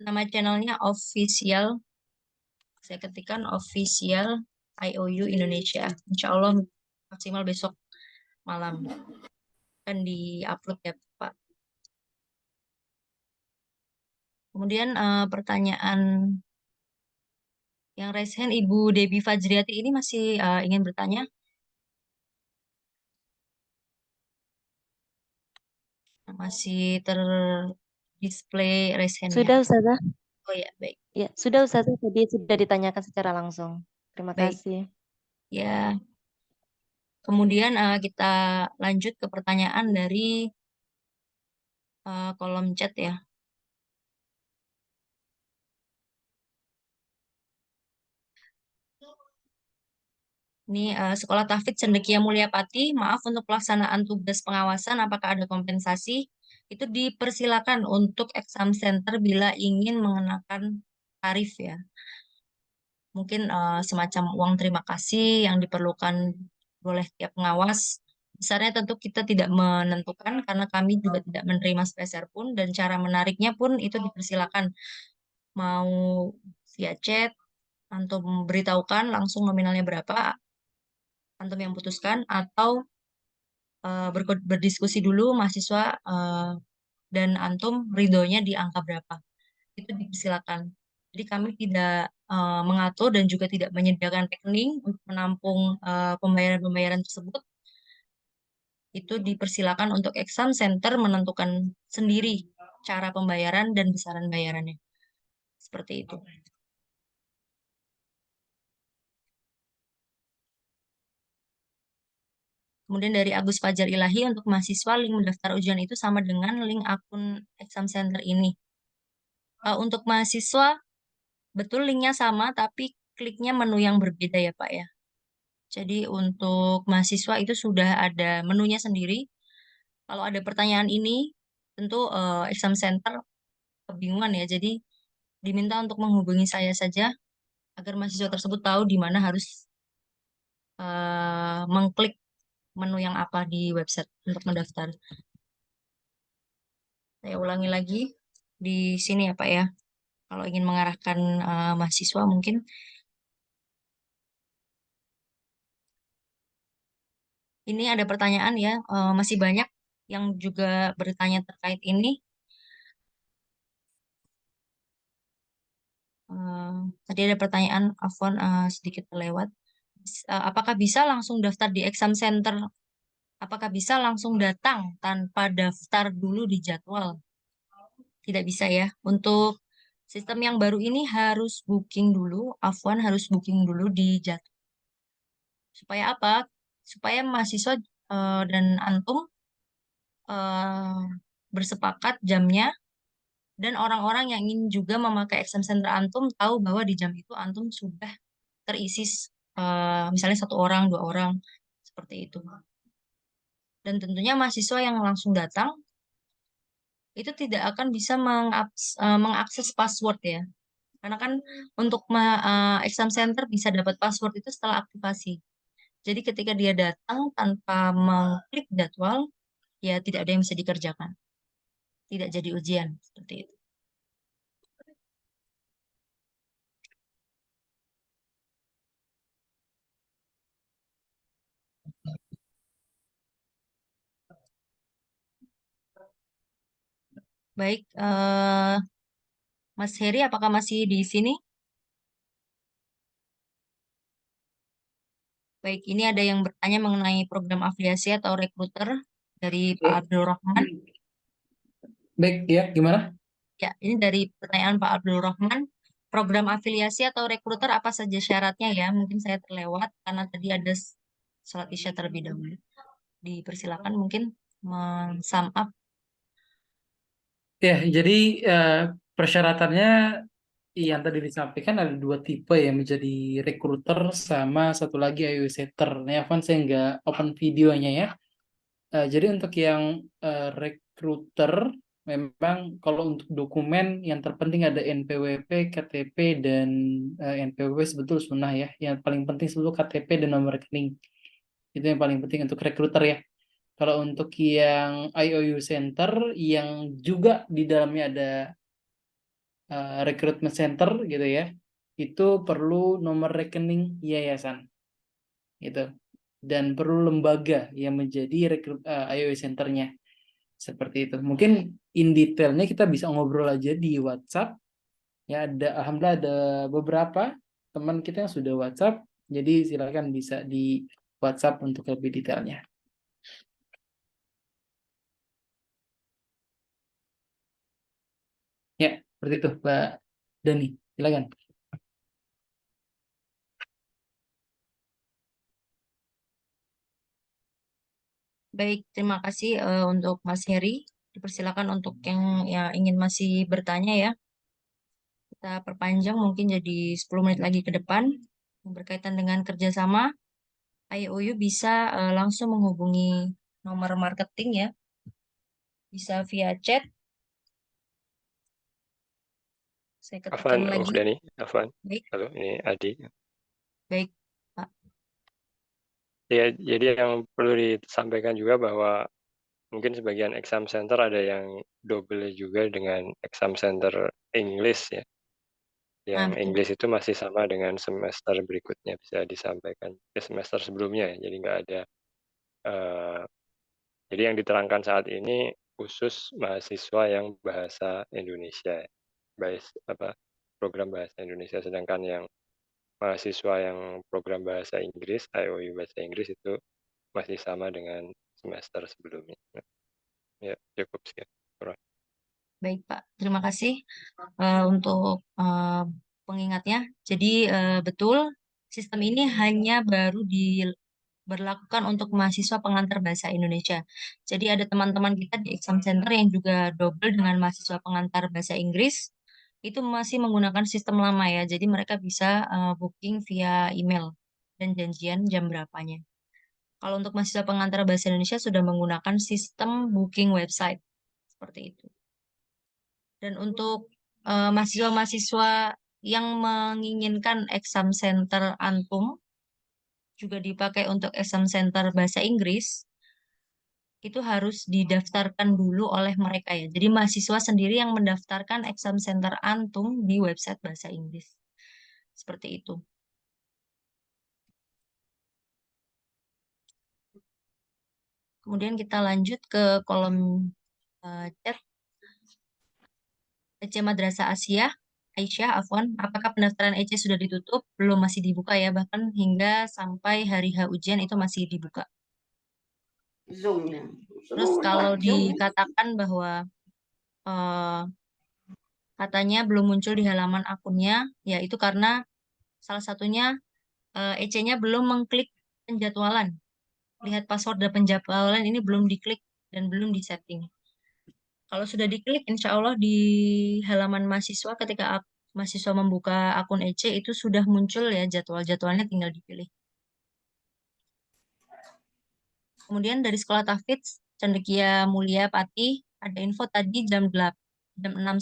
Nama channelnya official. Saya ketikkan official IOU Indonesia. Insya Allah maksimal besok malam akan diupload ya Pak. Kemudian pertanyaan yang raise hand Ibu Debbie Fajriati ini masih ingin bertanya? Masih display raise hand ya? Sudah, Ustazah. Oh ya, baik. Ya, sudah Ustazah, tadi sudah ditanyakan secara langsung. Terima Baik. kasih. Ya. Kemudian kita lanjut ke pertanyaan dari kolom chat ya. Ini Sekolah Tahfidz Cendekia Mulyapati, maaf untuk pelaksanaan tugas pengawasan, apakah ada kompensasi? Itu dipersilakan untuk exam center bila ingin mengenakan tarif ya. Mungkin semacam uang terima kasih yang diperlukan oleh tiap pengawas. Besarnya tentu kita tidak menentukan karena kami juga tidak menerima sepeser pun, dan cara menariknya pun itu dipersilakan. Mau via chat, antum beritahukan langsung nominalnya berapa, antum yang putuskan, atau berdiskusi dulu mahasiswa dan antum ridhonya di angka berapa. Itu dipersilakan. Jadi kami tidak mengatur dan juga tidak menyediakan rekening untuk menampung pembayaran-pembayaran tersebut. Itu dipersilakan untuk exam center menentukan sendiri cara pembayaran dan besaran bayarannya. Seperti itu. Kemudian dari Agus Fajar Ilahi, untuk mahasiswa link mendaftar ujian itu sama dengan link akun exam center ini. Untuk mahasiswa, betul linknya sama, tapi kliknya menu yang berbeda ya Pak ya. Jadi untuk mahasiswa itu sudah ada menunya sendiri. Kalau ada pertanyaan ini, tentu exam center kebingungan ya. Jadi diminta untuk menghubungi saya saja agar mahasiswa tersebut tahu di mana harus mengklik menu yang apa di website untuk mendaftar. Saya ulangi lagi di sini ya Pak ya. Kalau ingin mengarahkan mahasiswa mungkin Ini ada pertanyaan ya, masih banyak yang juga bertanya terkait ini. Tadi ada pertanyaan, Afwan, sedikit terlewat. Apakah bisa langsung daftar di exam center? Apakah bisa langsung datang tanpa daftar dulu di jadwal? Tidak bisa ya. Untuk sistem yang baru ini harus booking dulu, Afwan harus booking dulu di jadwal. Supaya apa? Supaya mahasiswa dan antum eh, bersepakat jamnya, dan orang-orang yang ingin juga memakai exam center antum tahu bahwa di jam itu antum sudah terisi misalnya 1 orang, 2 orang, seperti itu. Dan tentunya mahasiswa yang langsung datang itu tidak akan bisa mengakses password ya. Karena kan untuk exam center bisa dapat password itu setelah aktivasi. Jadi ketika dia datang tanpa mengklik jadwal, ya tidak ada yang bisa dikerjakan. Tidak jadi ujian, seperti itu. Baik, Mas Heri, apakah masih di sini? Baik, ini ada yang bertanya mengenai program afiliasi atau rekruter dari Pak Abdul Rahman. Baik, ya, gimana? Ya, ini dari pertanyaan Pak Abdul Rahman. Program afiliasi atau rekruter apa saja syaratnya ya? Mungkin saya terlewat karena tadi ada sholat isya terlebih dahulu. Dipersilakan mungkin men-sum up. Ya, jadi persyaratannya yang tadi disampaikan ada 2 tipe yang menjadi recruiter sama satu lagi IO setter. Nah, Evan saya nggak open videonya ya. Jadi untuk yang recruiter memang kalau untuk dokumen yang terpenting ada NPWP, KTP dan NPWP sebetulnya sunnah ya. Yang paling penting sebetulnya KTP dan nomor rekening. Itu yang paling penting untuk recruiter ya. Kalau untuk yang IOU Center yang juga di dalamnya ada recruitment center gitu ya, itu perlu nomor rekening yayasan gitu dan perlu lembaga yang menjadi IOU Centernya seperti itu. Mungkin in detailnya kita bisa ngobrol aja di WhatsApp ya. Alhamdulillah ada beberapa teman kita yang sudah WhatsApp, jadi silakan bisa di WhatsApp untuk lebih detailnya. Ya, seperti itu, Mbak Dani. Silakan. Baik, terima kasih untuk Mas Heri. Dipersilakan untuk yang ingin masih bertanya ya. Kita perpanjang mungkin jadi 10 menit lagi ke depan. Yang berkaitan dengan kerjasama, IOU bisa langsung menghubungi nomor marketing ya. Bisa via chat. Saya ketikkan Afwan, lagi. Dani, Afwan. Baik, Halo, ini Adi. baik, Pak. Ya, jadi yang perlu disampaikan juga bahwa mungkin sebagian exam center ada yang double juga dengan exam center English ya. Yang betul. English itu masih sama dengan semester berikutnya, bisa disampaikan ke semester sebelumnya ya. Jadi nggak ada. Jadi yang diterangkan saat ini khusus mahasiswa yang bahasa Indonesia, program bahasa Indonesia, sedangkan yang mahasiswa yang program bahasa Inggris, IOU bahasa Inggris itu masih sama dengan semester sebelumnya. Ya, cukup sih. Baik, Pak. Terima kasih untuk pengingatnya. Jadi betul, sistem ini hanya baru diberlakukan untuk mahasiswa pengantar bahasa Indonesia. Jadi ada teman-teman kita di exam center yang juga double dengan mahasiswa pengantar bahasa Inggris. Itu masih menggunakan sistem lama ya. Jadi mereka bisa booking via email dan janjian jam berapanya. Kalau untuk mahasiswa pengantar bahasa Indonesia sudah menggunakan sistem booking website. Seperti itu. Dan untuk mahasiswa-mahasiswa yang menginginkan exam center antum juga dipakai untuk exam center bahasa Inggris, itu harus didaftarkan dulu oleh mereka ya. Jadi mahasiswa sendiri yang mendaftarkan exam center antum di website bahasa Inggris. Seperti itu. Kemudian kita lanjut ke kolom chat. EC Madrasah Aisyah, Afwan, apakah pendaftaran EC sudah ditutup? Belum, masih dibuka ya, bahkan hingga sampai hari H ujian itu masih dibuka. Zoom-nya. Terus kalau dikatakan bahwa katanya belum muncul di halaman akunnya, ya itu karena salah satunya EC-nya belum mengklik penjadwalan. Lihat password dan penjadwalan ini belum diklik dan belum disetting. Kalau sudah diklik, insya Allah di halaman mahasiswa ketika mahasiswa membuka akun EC itu sudah muncul ya jadwal-jadwalnya, tinggal dipilih. Kemudian dari Sekolah Tahfidz Cendekia Mulia Pati, ada info tadi jam 6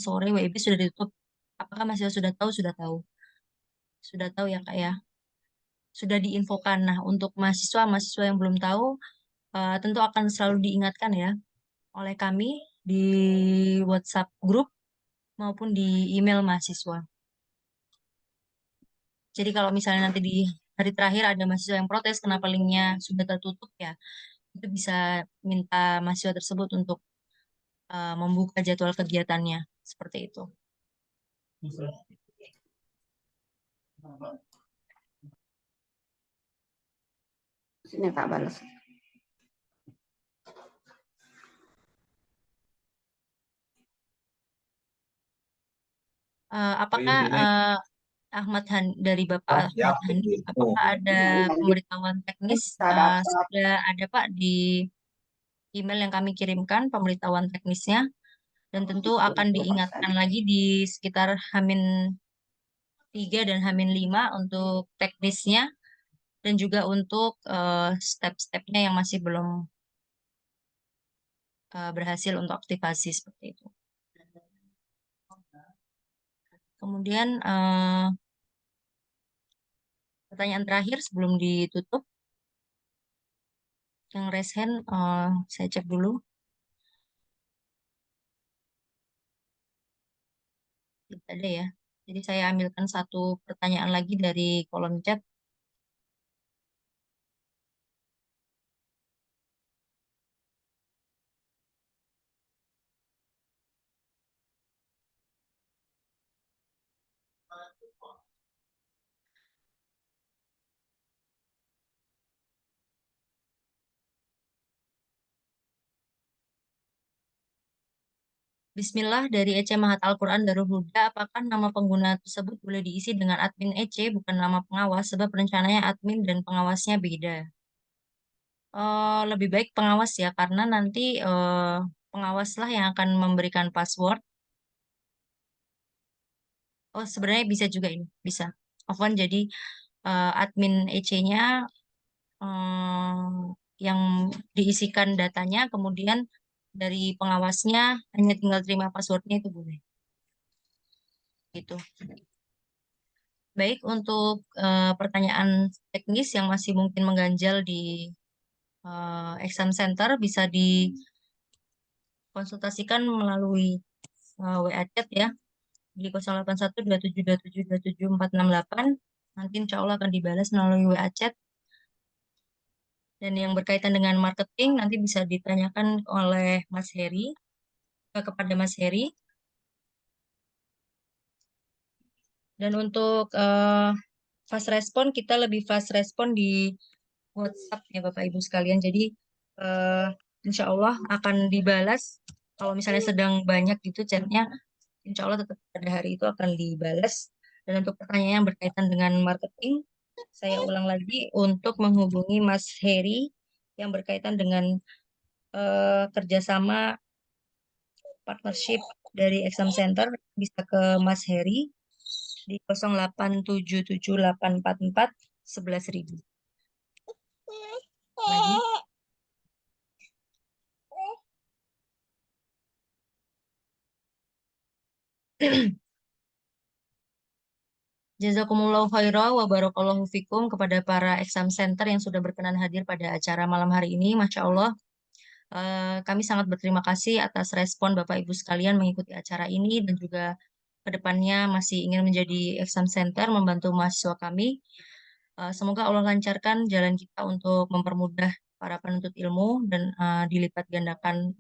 sore WIB sudah ditutup. Apakah mahasiswa sudah tahu? Sudah tahu. Sudah tahu ya Kak ya. Sudah diinfokan. Nah, untuk mahasiswa yang belum tahu, tentu akan selalu diingatkan ya oleh kami di WhatsApp grup maupun di email mahasiswa. Jadi kalau misalnya nanti di hari terakhir ada mahasiswa yang protes kenapa linknya sudah tertutup ya, itu bisa minta mahasiswa tersebut untuk membuka jadwal kegiatannya seperti itu. Sini Kak balas. Apakah dari Bapak Ahmad Hani, apakah ada pemberitahuan teknis? Sudah ada Pak di email yang kami kirimkan pemberitahuan teknisnya, dan tentu akan diingatkan lagi di sekitar H-3 dan H-5 untuk teknisnya dan juga untuk step-stepnya yang masih belum berhasil untuk aktivasi seperti itu. Kemudian pertanyaan terakhir sebelum ditutup, yang raise hand saya cek dulu. Tidak ada ya. Jadi saya ambilkan satu pertanyaan lagi dari kolom chat. Bismillah dari EC Mahat Al-Quran Darul Huda, apakah nama pengguna tersebut boleh diisi dengan admin EC bukan nama pengawas sebab rencananya admin dan pengawasnya beda? Lebih baik pengawas ya, karena nanti pengawaslah yang akan memberikan password. Oh, sebenarnya bisa juga ini, bisa. Afwan, jadi admin EC-nya yang diisikan datanya, kemudian dari pengawasnya hanya tinggal terima passwordnya itu boleh. Gitu. Baik, untuk pertanyaan teknis yang masih mungkin mengganjal di exam center bisa dikonsultasikan melalui WA chat ya di 081272727468. Nanti insya Allah akan dibalas melalui WA chat. Dan yang berkaitan dengan marketing nanti bisa ditanyakan oleh Mas Heri, kepada Mas Heri. Dan untuk fast respon, kita lebih fast respon di WhatsApp ya Bapak Ibu sekalian. Jadi insya Allah akan dibalas. Kalau misalnya sedang banyak gitu chatnya, insya Allah tetap pada hari itu akan dibalas. Dan untuk pertanyaan yang berkaitan dengan marketing, saya ulang lagi untuk menghubungi Mas Heri yang berkaitan dengan kerjasama partnership dari Exam Center, bisa ke Mas Heri di 087784411000. Lagi. Jazakumullahu khairan wa barakallahu fikum kepada para exam center yang sudah berkenan hadir pada acara malam hari ini. Masya Allah, kami sangat berterima kasih atas respon Bapak Ibu sekalian mengikuti acara ini dan juga kedepannya masih ingin menjadi exam center membantu mahasiswa kami. Semoga Allah lancarkan jalan kita untuk mempermudah para penuntut ilmu dan dilipat gandakan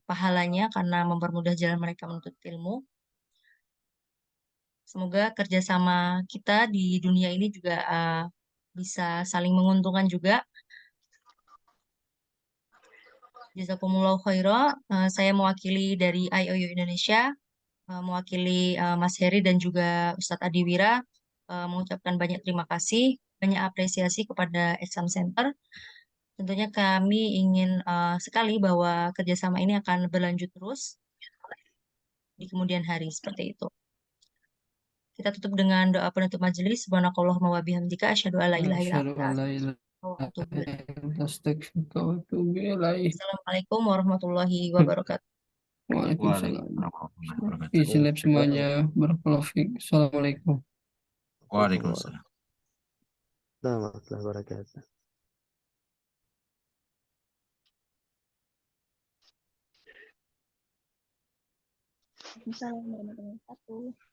pahalanya karena mempermudah jalan mereka menuntut ilmu. Semoga kerjasama kita di dunia ini juga bisa saling menguntungkan juga. Jazakumullah khairah. Saya mewakili dari IOU Indonesia, mewakili Mas Heri dan juga Ustadz Adiwira, mengucapkan banyak terima kasih, banyak apresiasi kepada Exam Center. Tentunya kami ingin sekali bahwa kerjasama ini akan berlanjut terus di kemudian hari seperti itu. Kita tutup dengan doa penutup majelis. Subhanakallahumma wa bihamdika asyhadu an la ilaha illa Asyhadu anta an la astaghfiruka wa atubu ilaik. ilaha illa anta astaghfiruka wa atubu ilaik. Assalamualaikum warahmatullahi wabarakatuh. Waalaikumsalam. Waalaikumsalam warahmatullahi wabarakatuh. Izin lab semuanya. Barakallahu fiik. Assalamualaikum. Waalaikumsalam. Warahmatullahi wabarakatuh. Assalamualaikum warahmatullahi wabarakatuh.